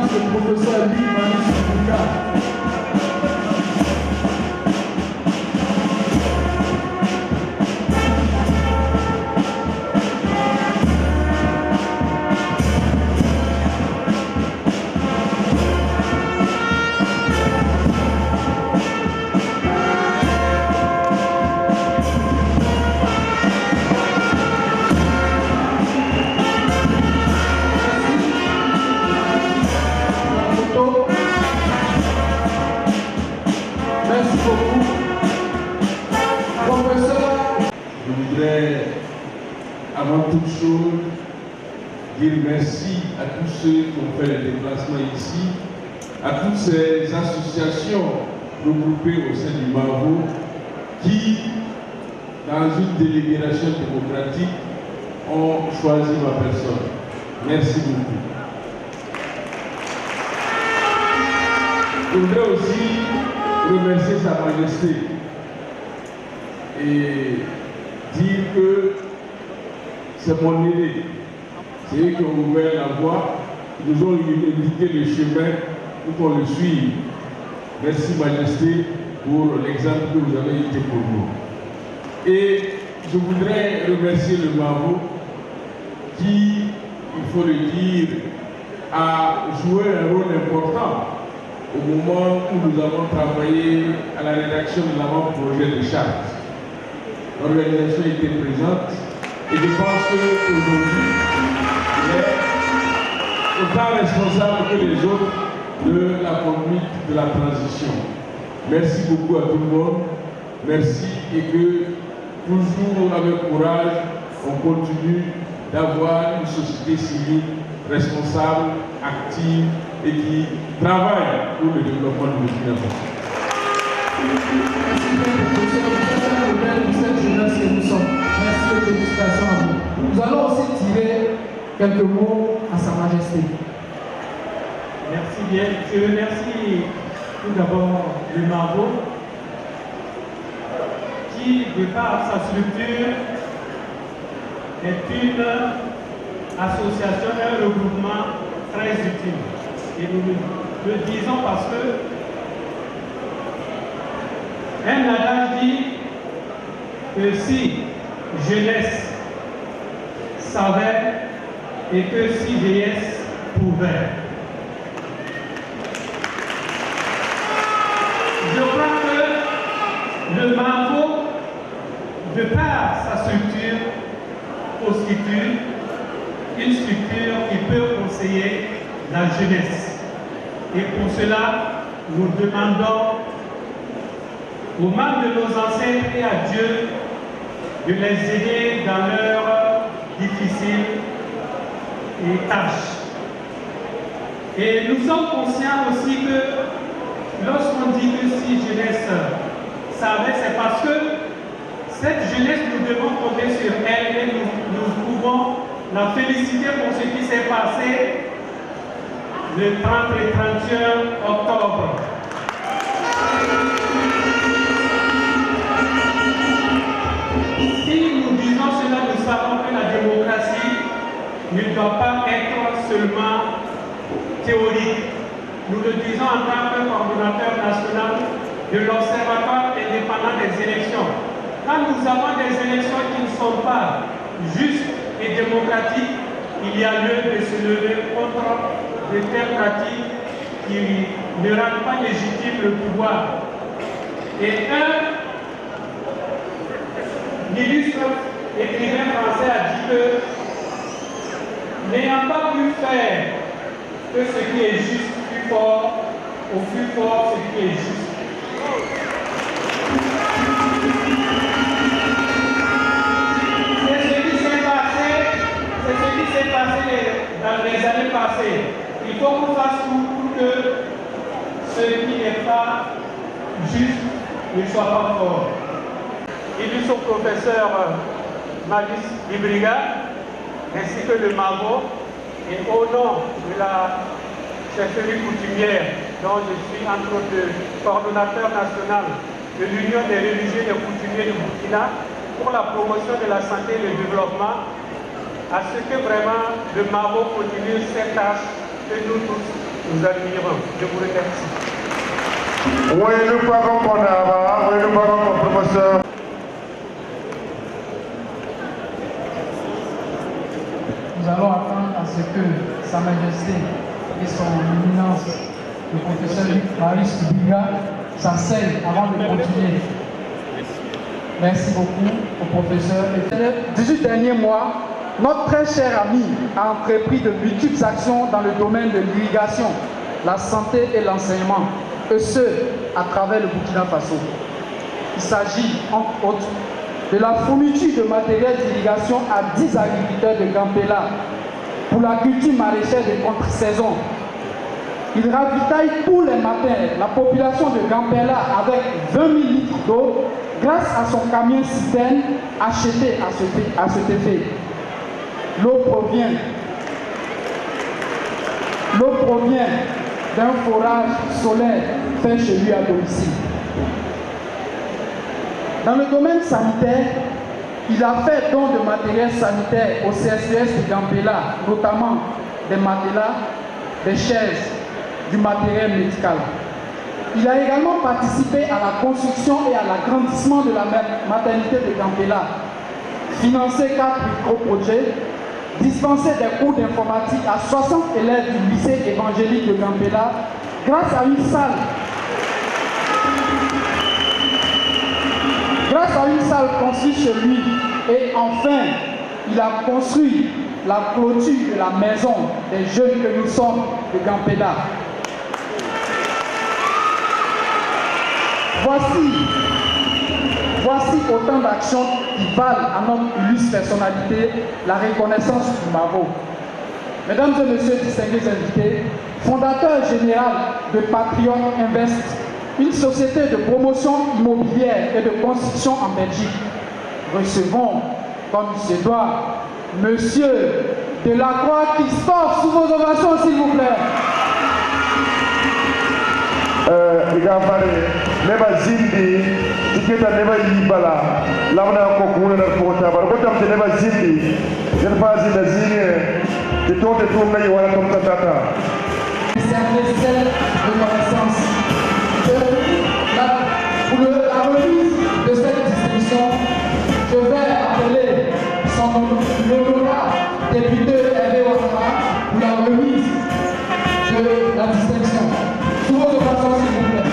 Le professeur Luc Marius Ibriga. Avant toute chose, dire merci à tous ceux qui ont fait le déplacement ici, à toutes ces associations regroupées au sein du Mavo qui, dans une délibération démocratique, ont choisi ma personne. Merci beaucoup. Je voudrais aussi remercier Sa Majesté et dire que c'est mon aîné. C'est eux qui ont ouvert la voie, ils nous ont indiqué le chemin pour qu'on le suive. Merci Majesté pour l'exemple que vous avez été pour nous. Et je voudrais remercier le Mavo qui, il faut le dire, a joué un rôle important au moment où nous avons travaillé à la rédaction de l'avant-projet de charte. L'organisation était présente. Et je pense qu'aujourd'hui, il est autant responsable que les autres de la conduite de la transition. Merci beaucoup à tout le monde. Merci et que toujours avec courage, on continue d'avoir une société civile responsable, active et qui travaille pour le développement de Burkina Faso. Merci et félicitations à vous. Nous allons aussi tirer quelques mots à Sa Majesté. Merci bien. Je remercie tout d'abord le Mavo qui, de par sa structure, est une association, un regroupement très utile. Et nous le disons parce que un adage dit que si jeunesse savait et que si vieillesse pouvait. Je crois que le Mavo, de par sa structure, constitue une structure qui peut conseiller la jeunesse. Et pour cela, nous demandons aux membres de nos ancêtres et à Dieu de les aider dans leurs difficiles et tâches. Et nous sommes conscients aussi que lorsqu'on dit que si jeunesse savait, c'est parce que cette jeunesse, nous devons compter sur elle et nous pouvons la féliciter pour ce qui s'est passé le 30 et 31 octobre. Si nous disons cela, nous savons que la démocratie ne doit pas être seulement théorique. Nous le disons en tant que coordonnateur national de l'Observatoire indépendant des élections. Quand nous avons des élections qui ne sont pas justes et démocratiques, il y a lieu de se lever contre de telles pratiques qui ne rendent pas légitime le pouvoir. Et un illustre écrivain français a dit que n'ayant pas pu faire que ce qui est juste plus fort, au plus fort ce qui est juste. C'est ce qui s'est passé dans les années passées. Il faut qu'on fasse tout pour que ce qui n'est pas juste ne soit pas fort. Il est au professeur Marius Ibriga ainsi que le MAVO, et au nom de la chefferie coutumière dont je suis entre autres coordonnateur national de l'Union des religieux et coutumiers du Burkina pour la promotion de la santé et le développement, à ce que vraiment le MAVO continue cette tâche que nous tous nous admirons. Je vous remercie. Professeur. Nous allons attendre à ce que Sa Majesté et son éminence, le professeur Marius Ibriga, s'asseyent avant de continuer. Merci beaucoup au professeur. Les 18 derniers mois, notre très cher ami a entrepris de multiples actions dans le domaine de l'irrigation, la santé et l'enseignement, et ce, à travers le Burkina Faso. Il s'agit, entre autres, de la fourniture de matériel d'irrigation à 10 agriculteurs de Gampela pour la culture maraîchère de contre-saison. Il ravitaille tous les matins la population de Gampela avec 20 000 litres d'eau grâce à son camion citerne acheté à cet effet. L'eau provient d'un forage solaire fait chez lui à domicile. Dans le domaine sanitaire, il a fait don de matériel sanitaire au CSPS de Gampela, notamment des matelas, des chaises, du matériel médical. Il a également participé à la construction et à l'agrandissement de la maternité de Gampela, financé 4 micro-projets, dispensé des cours d'informatique à 60 élèves du lycée évangélique de Gampela grâce à une salle construite chez lui. Et enfin, il a construit la clôture de la maison des jeunes que nous sommes de Gampela. Voici autant d'actions qui valent à notre illustre personnalité la reconnaissance du MAVO. Mesdames et messieurs distingués invités, fondateur général de Patriot Invest, une société de promotion immobilière et de construction en Belgique, recevons, comme il se doit, Monsieur Delacroix qui sort sous vos ovations, s'il vous plaît. Neba zindi tiketa neba yibala lamna ko kuna na kota bar ko tamte neba zindi jen fa zinda zine de tote tourna yi wala tom tata Service de connaissance. Pour la remise de cette distinction, je vais appeler son honorable député Hervé Ouattara pour la remise de la distinction. Sous vos ovations, s'il vous plaît.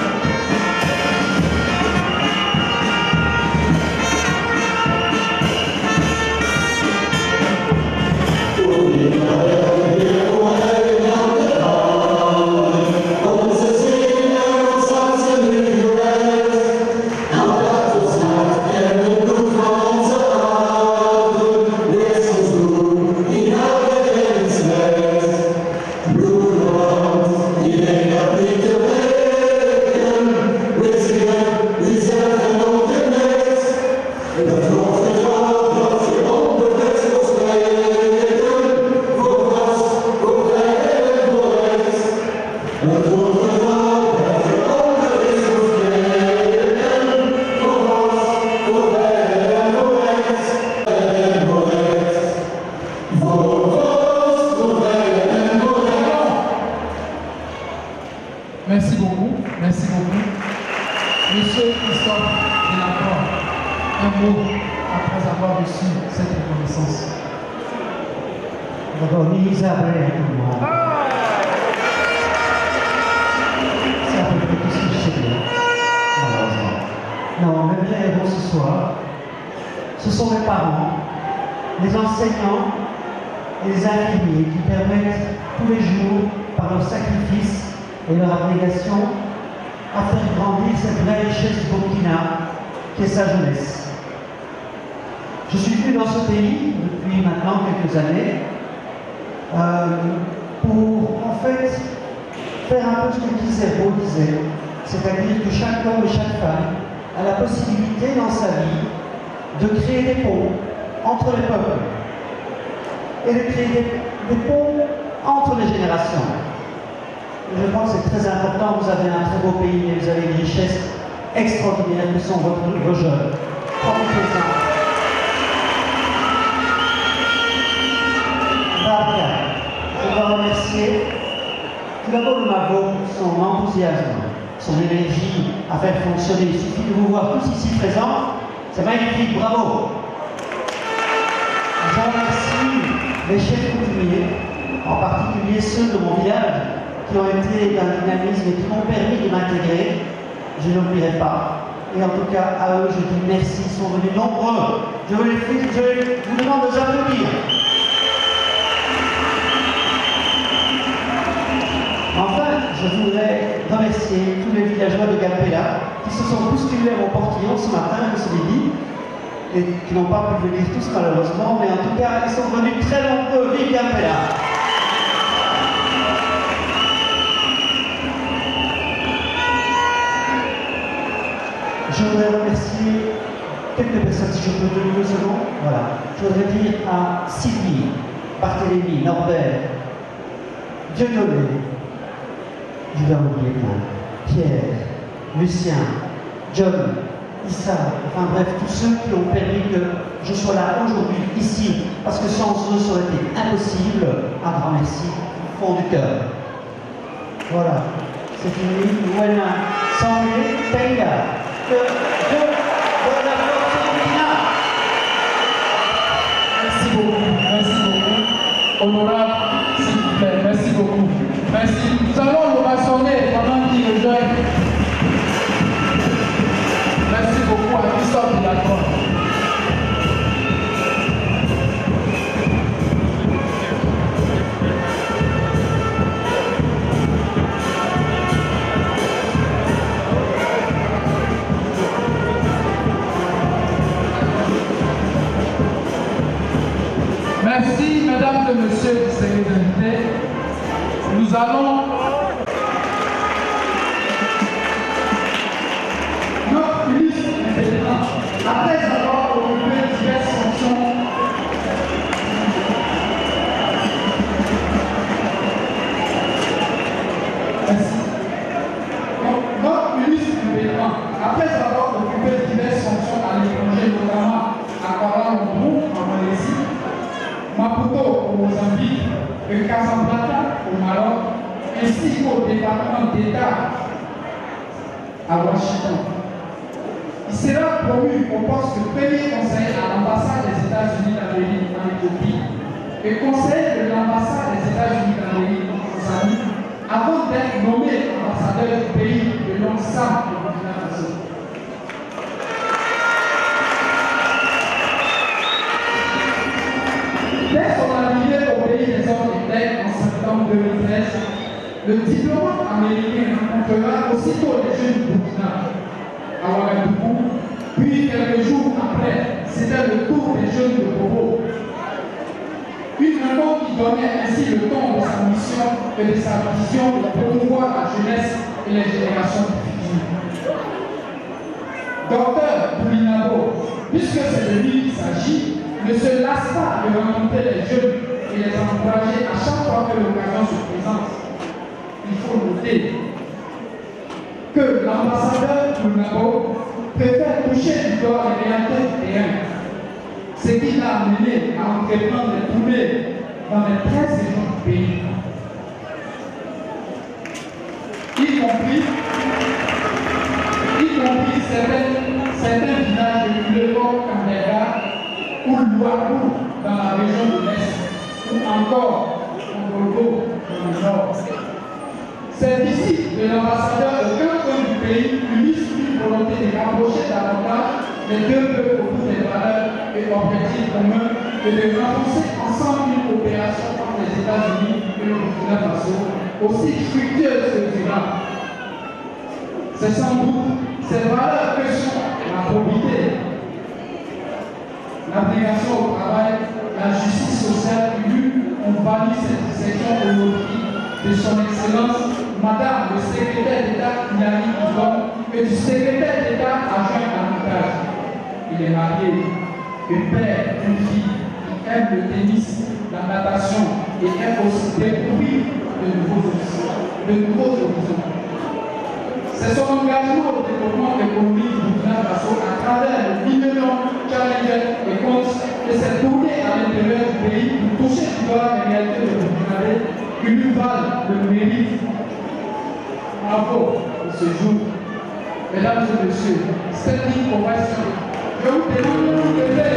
Merci beaucoup, merci beaucoup. Monsieur Christophe Delacroix, un mot après avoir reçu cette reconnaissance. D'abord, Lisa Abré à tout le monde. C'est à peu près tout ce que je sais bien, malheureusement. Non, mes vrais héros ce soir, ce sont mes parents, les enseignants et les infirmiers qui permettent tous les jours, par leur sacrifice et leur abnégation, à faire grandir cette vraie richesse du Burkina, qui est sa jeunesse. Je suis venu dans ce pays depuis maintenant quelques années pour en fait faire un peu ce que Kizerbo disait, c'est-à-dire que chaque homme et chaque femme a la possibilité dans sa vie de créer des ponts entre les peuples et de créer des ponts entre les générations. Je pense que c'est très important. Vous avez un très beau pays et vous avez une richesse extraordinaire que sont vos jeunes. Profitez-en. Je dois remercier tout d'abord le MAVO pour son enthousiasme, son énergie à faire fonctionner. Il suffit de vous voir tous ici présents. C'est magnifique, bravo. Je remercie les chefs coutumiers, en particulier ceux de mon village, qui ont été d'un dynamisme et qui m'ont permis de m'intégrer. Je n'oublierai pas. Et en tout cas, à eux, je dis merci. Ils sont venus nombreux. Je vous demande de les applaudir. Enfin, je voudrais remercier tous les villageois de Gampela qui se sont bousculés à mon portillon ce matin, je me suis dit, et qui n'ont pas pu venir tous malheureusement, mais en tout cas, ils sont venus très nombreux. Vive Gampela! Je voudrais remercier quelques personnes, si je peux donner 2 secondes. Voilà. Je voudrais dire à Sylvie, Barthélémy, Norbert, Dieudonné, je vais en oublier plein, Pierre, Lucien, John, Issa, enfin bref, tous ceux qui ont permis que je sois là aujourd'hui, ici, parce que sans eux, ça aurait été impossible. Un grand merci, au fond du cœur. Voilà, c'est fini. Voilà, Sangé, Tenga. Merci beaucoup, merci beaucoup. Honorable, s'il vous plaît, merci beaucoup. Merci. Nous allons l'ovationner pendant qu'il rejoint. Merci beaucoup à Christophe Delacroix. Merci, mesdames et messieurs, distingués invités. Nous allons. Notre ministre après avoir occupé diverses fonctions, merci. Donc, notre ministre après avoir occupé diverses fonctions à l'étranger, notamment à Kuala Lumpur, en Malaisie, Maputo au Mozambique et Casablanca au Maroc, ainsi qu'au département d'État à Washington. Il sera promu au poste de premier conseiller à l'ambassade des États-Unis d'Amérique en Éthiopie et conseiller de l'ambassade des États-Unis d'Amérique en Tanzanie avant d'être nommé ambassadeur du pays de l'ensemble du Burkina Faso. Dès son arrivée au pays des hommes et terres en septembre 2013, le diplomate américain rencontrera aussitôt les jeunes du Burkina à Ouagadougou, puis quelques jours après, c'était le tour des jeunes de Bobo. Une rencontre qui donnait ainsi le ton de sa mission et de sa vision de promouvoir la jeunesse et les générations futures. Docteur Boulinabo, puisque c'est de lui qu'il s'agit, ne se lasse pas de rencontrer les jeunes et les encourager à chaque fois que l'occasion se présente. Il faut noter que l'ambassadeur Bounabo préfère toucher du doigt les réalités du terrain, ce qui l'a amené à entreprendre des tournées dans les 13 régions du pays, y compris certains villages de Kuleko, Kandega ou Louakou dans la région de l'Est, ou encore au Golgo dans le Nord. Ces visites de l'ambassadeur au cœur du pays illustrent une volonté de rapprocher davantage les deux peuples autour des valeurs et objectifs communs et de renforcer ensemble une coopération entre les États-Unis et le Burkina Faso aussi fructueuse que durable. C'est sans doute ces valeurs que sont la probité, l'abnégation au travail, la justice sociale qui ont valu cette section aujourd'hui de son Excellence Madame le secrétaire d'État Hilary Idom et du secrétaire d'État adjoint à l'ouvrage. Il est marié, un père, une fille qui aime le tennis, la natation et aime aussi découvrir de nouveaux horizons. C'est son engagement au développement économique du Burkina Faso à travers le Millennium Challenger et compte que cette tournée à l'intérieur du pays pour toucher du doigt les réalités de Burkinabé qui lui valent le mérite. Bravo pour ce jour. Mesdames et messieurs, standing ovation. Je vous demande de vous lever.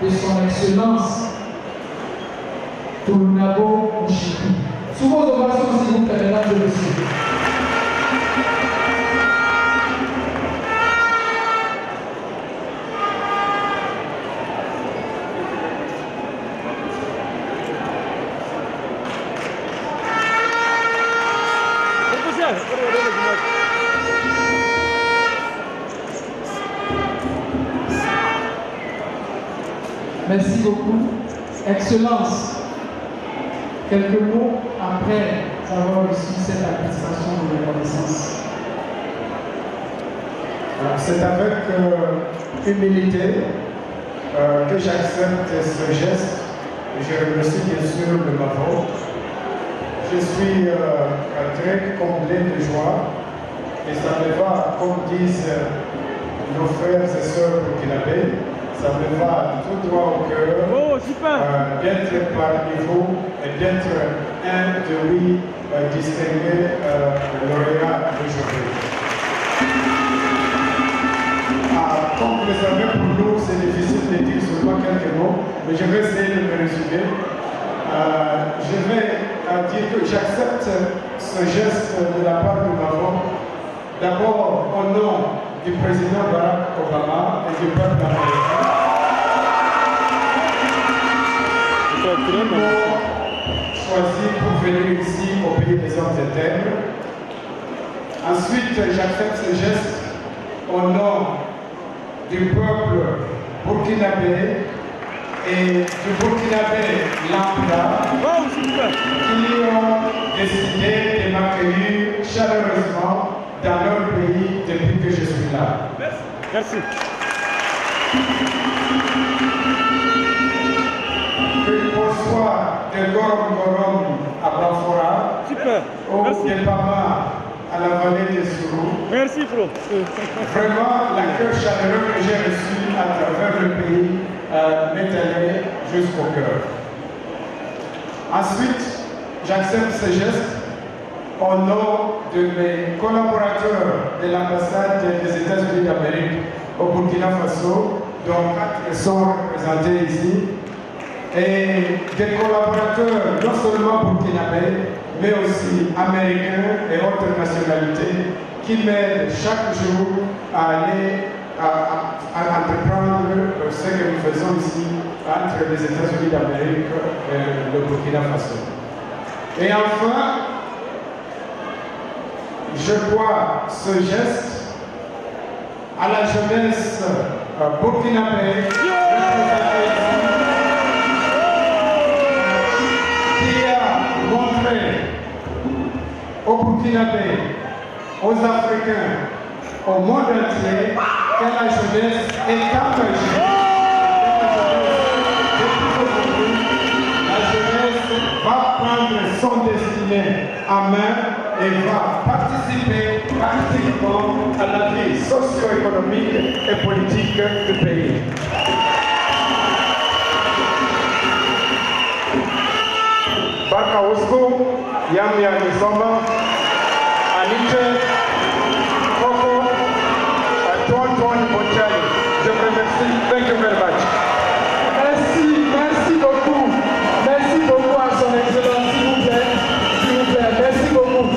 De son Excellence Tournabo Mouchipi. Sous vos ovations, s'il vous plaît, mesdames et messieurs. Merci beaucoup. Excellence, quelques mots après avoir reçu cette attestation de reconnaissance. C'est avec humilité que j'accepte ce geste. Je remercie bien sûr le MAVO. Je suis très comblé de joie et ça me va, comme disent nos frères et sœurs burkinabés, ça me va tout droit au cœur d'être parmi vous et d'être un de lui distingué lauréat d'aujourd'hui. Comme vous le savez, pour nous, c'est difficile de dire seulement quelques mots, mais je vais essayer de me résumer. Je vais dire que j'accepte ce geste de la part de MAVO, d'abord au nom du président Barack Obama et du peuple américain. Choisi pour venir ici au pays des hommes éternes. Ensuite, j'accepte ce geste au nom du peuple burkinabé et du burkinabé lambda qui ont décidé de m'accueillir chaleureusement dans leur pays depuis que je suis là. Merci. Qu'il soit de Gorom Gorom à Bafora, ou de Pama à la vallée des Sourou. Merci, Flo. Vraiment, l'accueil chaleureux que j'ai reçu à travers le pays m'est allé jusqu'au cœur. Ensuite, j'accepte ce geste au nom de mes collaborateurs de l'ambassade des États-Unis d'Amérique au Burkina Faso, dont 4 sont représentés ici, et des collaborateurs non seulement burkinabés, mais aussi américains et autres nationalités qui m'aident chaque jour à aller à entreprendre ce que nous faisons ici entre les États-Unis d'Amérique et le Burkina Faso. Et enfin, je dois ce geste à la jeunesse burkinabé qui a montré aux Burkinabés, aux Africains, au monde entier que la jeunesse est engagée. La jeunesse va prendre son destin en main et va participer activement à la vie socio-économique et politique du pays. Barka Ouskou, Yamia Nisoma, Aniche, Koko, Tuan Ponchali. Je vous remercie. Thank you very much. Merci beaucoup. Merci beaucoup à son excellence, s'il vous plaît. S'il vous plaît, merci beaucoup.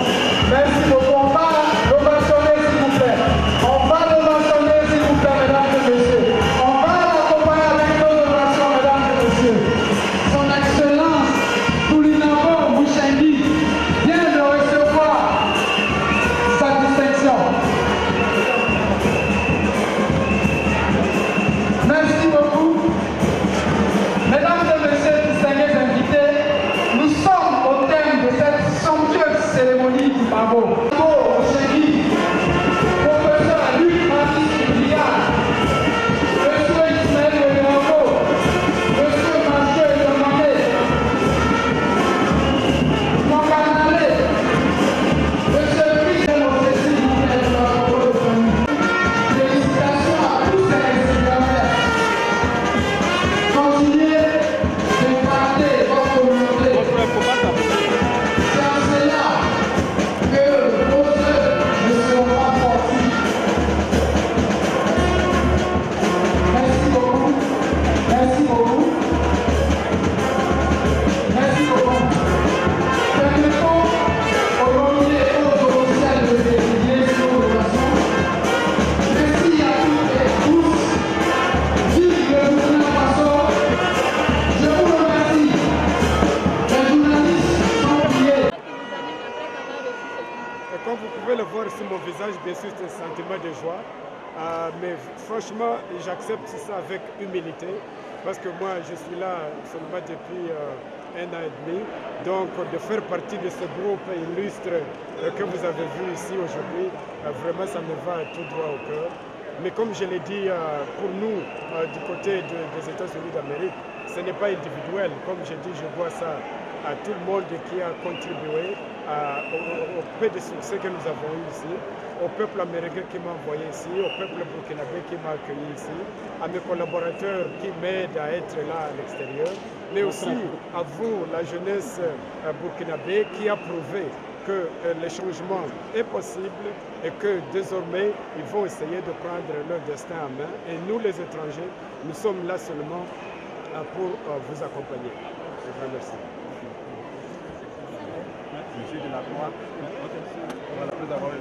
Merci beaucoup. On va l'ovationner, s'il vous plaît. On va l'ovationner, s'il vous plaît, mesdames et messieurs. On va l'accompagner avec nos ovations, mesdames et messieurs. Son excellence, Toulinabo Mouchendi, vient de recevoir sa distinction. Merci beaucoup. Mesdames et messieurs, distingués invités, nous sommes au terme de cette somptueuse cérémonie du Bravo. Mouchendi, professeur Luc Maurice Brigade, monsieur Ismaël Leonardo, monsieur Mathieu Demandé, Morganale, monsieur Michel Ossessi, félicitations à tous ces récipiendaires. Continuez de garder votre communauté. C'est en cela que vos œuvres ne seront pas fortuites. Merci beaucoup. Merci beaucoup. Merci beaucoup. Permettons aux nominés et aux officiels de désigner sur l'ovation. Merci à toutes et tous. Vive le Burkina Faso. Je vous remercie. Les journalistes sont pliés. Et comme vous pouvez le voir sur mon visage, bien sûr, c'est un sentiment de joie. Mais franchement, j'accepte ça avec humilité parce que moi, je suis là seulement depuis 1 an et demi. Donc, de faire partie de ce groupe illustre que vous avez vu ici aujourd'hui, vraiment, ça me va tout droit au cœur. Mais comme je l'ai dit, pour nous, du côté des États-Unis d'Amérique, ce n'est pas individuel. Comme je dis, je vois ça à tout le monde qui a contribué au peu de succès que nous avons eu ici, au peuple américain qui m'a envoyé ici, au peuple burkinabé qui m'a accueilli ici, à mes collaborateurs qui m'aident à être là à l'extérieur, mais aussi à vous, la jeunesse burkinabé, qui a prouvé que le changement est possible et que désormais, ils vont essayer de prendre leur destin en main. Et nous, les étrangers, nous sommes là seulement pour vous accompagner. Je vous remercie. Monsieur Delacroix, après avoir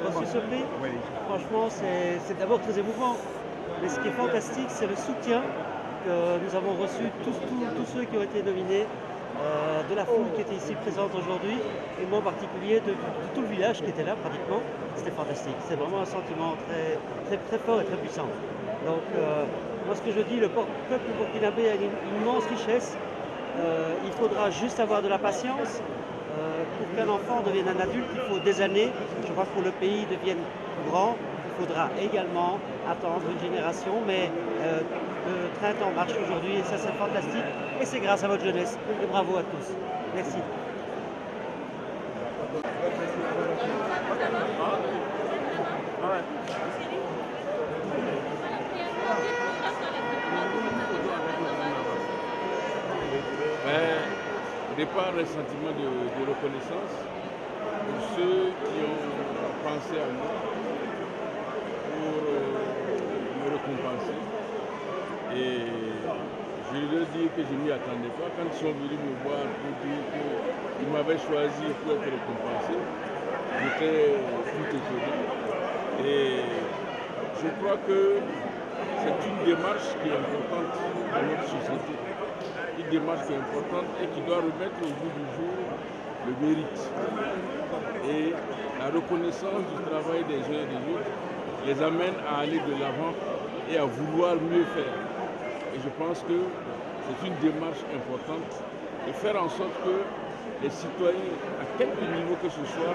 Je suis surpris. Oui. Franchement, c'est d'abord très émouvant. Mais ce qui est fantastique, c'est le soutien que nous avons reçu, tous ceux qui ont été nominés, de la foule qui était ici présente aujourd'hui, et moi en particulier de tout le village qui était là pratiquement. C'était fantastique. C'est vraiment un sentiment très fort et très puissant. Donc, moi ce que je dis, le peuple burkinabé a une immense richesse. Il faudra juste avoir de la patience. Pour qu'un enfant devienne un adulte, il faut des années. Je crois que pour le pays devienne grand, il faudra également attendre une génération. Mais le printemps marche aujourd'hui et ça c'est fantastique. Et c'est grâce à votre jeunesse. Et bravo à tous. Merci. départ un sentiment de reconnaissance pour ceux qui ont pensé à moi pour me récompenser. Et je leur dis que je ne m'y attendais pas. Quand ils sont venus me voir pour dire qu'ils m'avaient choisi pour être récompensé, j'étais tout étonné. Et je crois que c'est une démarche qui est importante dans notre société. Une démarche qui est importante et qui doit remettre au bout du jour le mérite. Et la reconnaissance du travail des uns et des autres les amène à aller de l'avant et à vouloir mieux faire. Et je pense que c'est une démarche importante de faire en sorte que les citoyens, à quelque niveau que ce soit,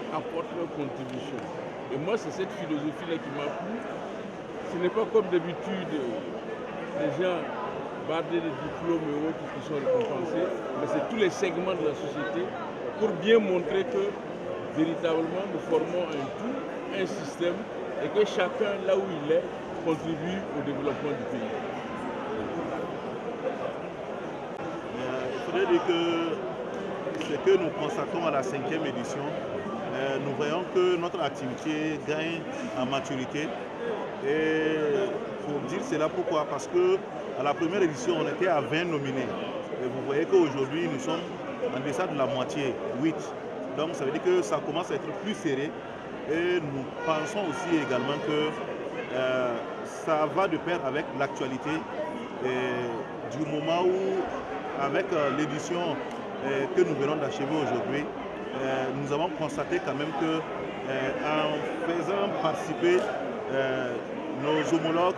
apportent leur contribution. Et moi, c'est cette philosophie-là qui m'a plu. Ce n'est pas comme d'habitude, les gens bardés de diplômes et autres qui sont récompensés, mais c'est tous les segments de la société pour bien montrer que véritablement nous formons un tout, un système, et que chacun, là où il est, contribue au développement du pays. Il faudrait dire que ce que nous constatons à la 5e édition, nous voyons que notre activité gagne en maturité. Et il faut dire cela pourquoi? Parce que à la première édition, on était à 20 nominés. Et vous voyez qu'aujourd'hui, nous sommes en deçà de la moitié, 8. Donc ça veut dire que ça commence à être plus serré. Et nous pensons aussi également que ça va de pair avec l'actualité du moment où, avec l'édition que nous venons d'achever aujourd'hui, nous avons constaté quand même que en faisant participer nos homologues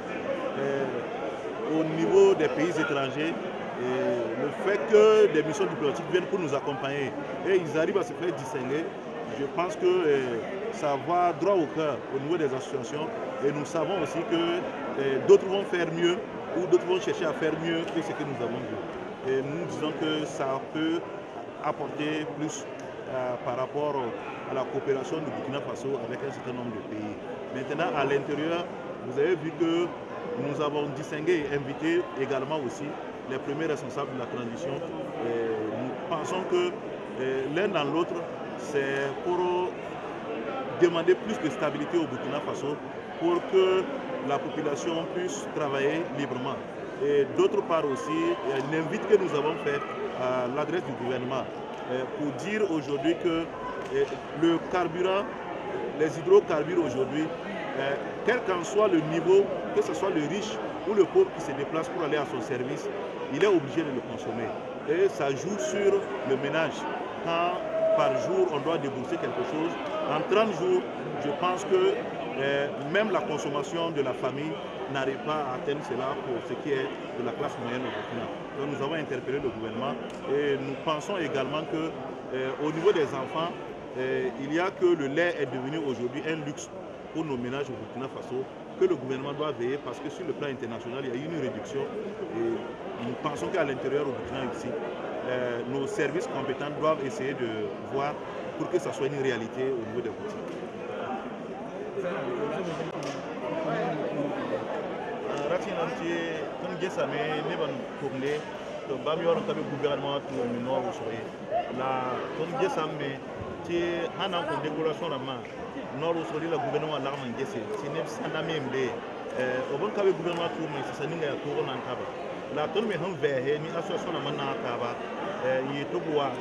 au niveau des pays étrangers, le fait que des missions diplomatiques viennent pour nous accompagner et ils arrivent à se faire distinguer, je pense que ça va droit au cœur au niveau des associations et nous savons aussi que d'autres vont faire mieux ou d'autres vont chercher à faire mieux que ce que nous avons vu. Et nous disons que ça peut apporter plus par rapport à la coopération du Burkina Faso avec un certain nombre de pays. Maintenant, à l'intérieur, vous avez vu que nous avons distingué et invité également aussi les premiers responsables de la transition. Nous pensons que l'un dans l'autre, c'est pour demander plus de stabilité au Burkina Faso pour que la population puisse travailler librement. Et d'autre part aussi, il y a une invite que nous avons faite à l'adresse du gouvernement pour dire aujourd'hui que le carburant, les hydrocarbures aujourd'hui, quel qu'en soit le niveau, que ce soit le riche ou le pauvre qui se déplace pour aller à son service, il est obligé de le consommer. Et ça joue sur le ménage. Quand par jour on doit débourser quelque chose, en 30 jours, je pense que même la consommation de la famille n'arrive pas à atteindre cela pour ce qui est de la classe moyenne au Burkina. Donc nous avons interpellé le gouvernement et nous pensons également qu'au niveau des enfants, il y a que le lait est devenu aujourd'hui un luxe pour nos ménages au Burkina Faso, que le gouvernement doit veiller parce que sur le plan international, il y a eu une réduction et nous pensons qu'à l'intérieur au Burkina ici, nos services compétents doivent essayer de voir pour que ça soit une réalité au niveau des boutiques. nord usoli la gouvernement la man gese sine sana membe o bon kabe gouvernement tout mais c'est saninga ya togo nan kaba la ton me han vehe ni association na man na kaba yi to boa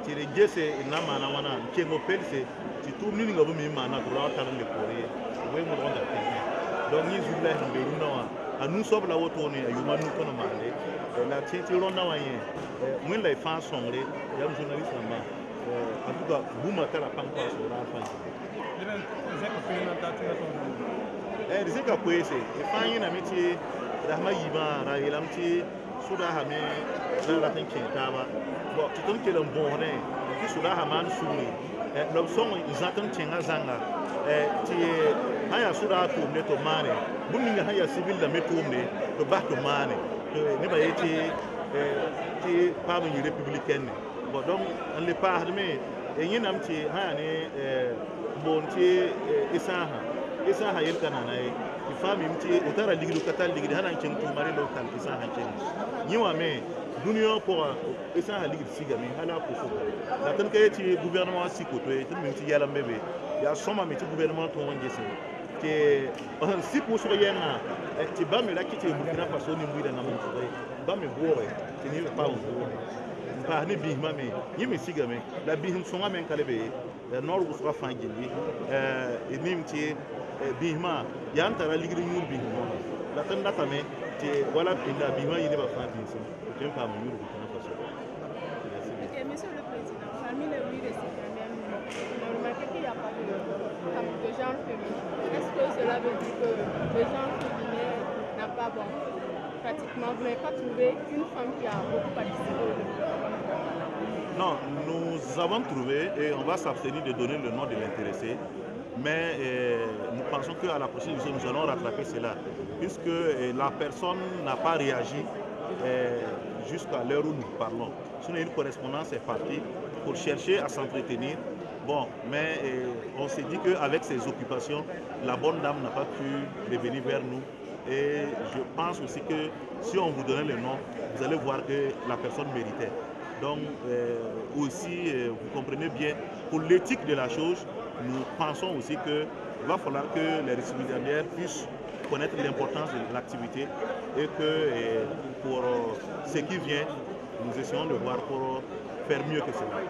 tire gese na mana wana kengo pense ti tout ni ngabo mi mana to la tar le kore we mo on da te donc ni zula himbe ni na anu sob la woto ni ayuma nu kono mande la tete ron na waye mun la fa songre ya journaliste na en tout cas vous m'attendez à pas encore sur la fin dizin ka koyi sai ifan na miti rahma yiba ra yelamti suda ha me na la tin kenta ba bo tutun kelan bon ne ki suda ha man suri lo son izatan tinga zanga ti haya suda to ne to mane bunni haya civil da metomne to ba to mane ne ba yeti ti pa bu républicaine bon donc on le parle mais yinam ti haya ne bonti isaha yelkana nae ifami mti utara ligidu katal ligidi hanan kin tumari local isaha kin yiwa me L'union pour essayer à lire Sigami, à la Koso. La telle que le gouvernement Sikoto, et tout le monde qui a la bébé, il y a son ami, le gouvernement qui est si pour ce rien, tu vas me la quitter, Burkina Faso, ni mourir dans mon soleil, va me voir, tu n'es pas au bout. Pas ni bihma mais il me Sigami, la bihim son amen calébé, le nord où sera fin guilly, et nimti bihma, yantara ligri mou bihma. La telle date, voilà, la bihma, il est pas fin bihma. Monsieur le Président, parmi les 8 récipiendaires, on a remarqué qu'il n'y a pas de genre féminin. Est-ce que cela veut dire que le genre féminin n'a pas pratiquement, vous n'avez pas trouvé une femme qui a beaucoup participé au développement? Non, nous avons trouvé et on va s'abstenir de donner le nom de l'intéressé. Mais nous pensons qu'à la prochaine émission, nous allons rattraper cela, puisque la personne n'a pas réagi jusqu'à l'heure où nous parlons. Sinon, une correspondance est partie pour chercher à s'entretenir. Bon, mais on s'est dit qu'avec ses occupations, la bonne dame n'a pas pu revenir vers nous. Et je pense aussi que si on vous donnait le nom, vous allez voir que la personne méritait. Donc, aussi, vous comprenez bien, pour l'éthique de la chose, nous pensons aussi qu'il va falloir que les récipiendaires puissent connaître l'importance de l'activité et que pour ce qui vient, nous essayons de voir pour faire mieux que cela.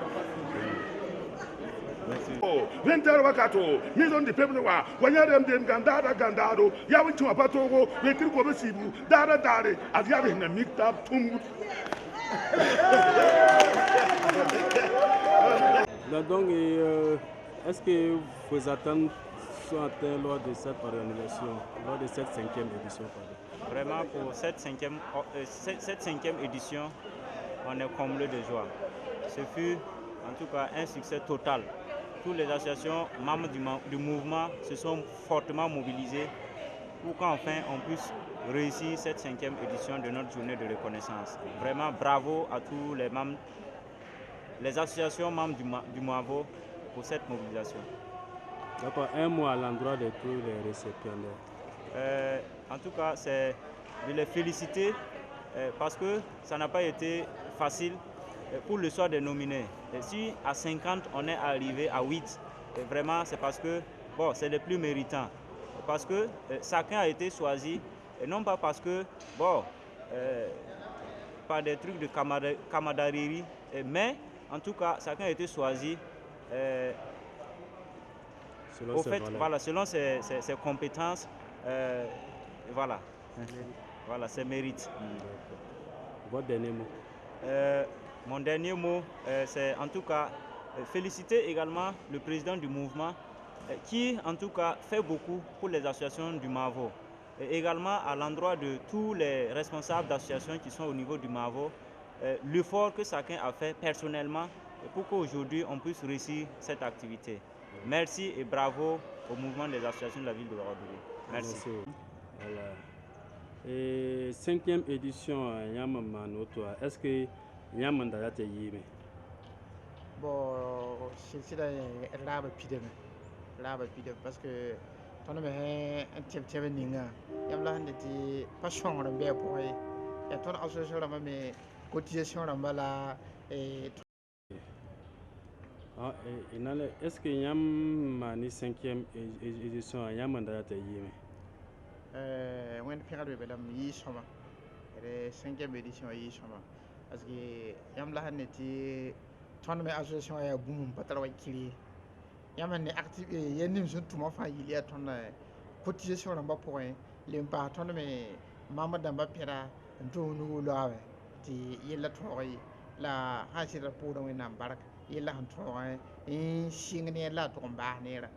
Merci. Ventero wakato, maison de peuple wa, wanyarem dem gandada gandado, yawin chuma patogo, wekir ko besibu, dara dare, aviave na mikta tumut. Donc, est-ce que vos attentes sont atteintes lors de cette organisation, lors de cette 5e édition? Vraiment, pour cette cinquième édition, on est comblé de joie. Ce fut en tout cas un succès total. Toutes les associations membres du mouvement se sont fortement mobilisées pour qu'enfin on puisse réussir cette 5e édition de notre journée de reconnaissance. Vraiment bravo à tous les membres, les associations membres du MOAVO pour cette mobilisation. D'accord, un mot à l'endroit de tous les récipiendaires. En tout cas, c'est de les féliciter parce que ça n'a pas été facile pour le soir des nominés. Et si à 50 on est arrivé à 8, vraiment c'est parce que bon, c'est les plus méritants. Parce que chacun a été choisi, et non pas parce que, bon, par des trucs de camaraderie, mais en tout cas, chacun a été choisi au fait, voilà, selon ses compétences, voilà, voilà, ses mérites. Votre dernier mot? Mon dernier mot, c'est en tout cas féliciter également le président du mouvement qui en tout cas fait beaucoup pour les associations du MOAVO. Et également à l'endroit de tous les responsables d'associations qui sont au niveau du MOAVO, l'effort que chacun a fait personnellement pour qu'aujourd'hui on puisse réussir cette activité. Merci et bravo au mouvement des associations de la ville de Ouagadougou. Merci. Voilà. Et 5e édition, est-ce que Yamanda te yime? Bon, c'est là parce que ton un type ninga, yamla handi passion on be pour et ton association la mais cotisation la bala et est-ce que Yamani 5e édition Yamanda te yime? When Pierre Belam yi soma, et 5e édition yi soma. Parce que yamla handi ton association ya boum patara kili. Yamane active yenim sun tuma fa yili a ton cotisation la pour les pas ton mais mama damba pera ndo nu lawe ti yella toy la hasira pour dans na barak yella han toy in shingne la to ba ne ra.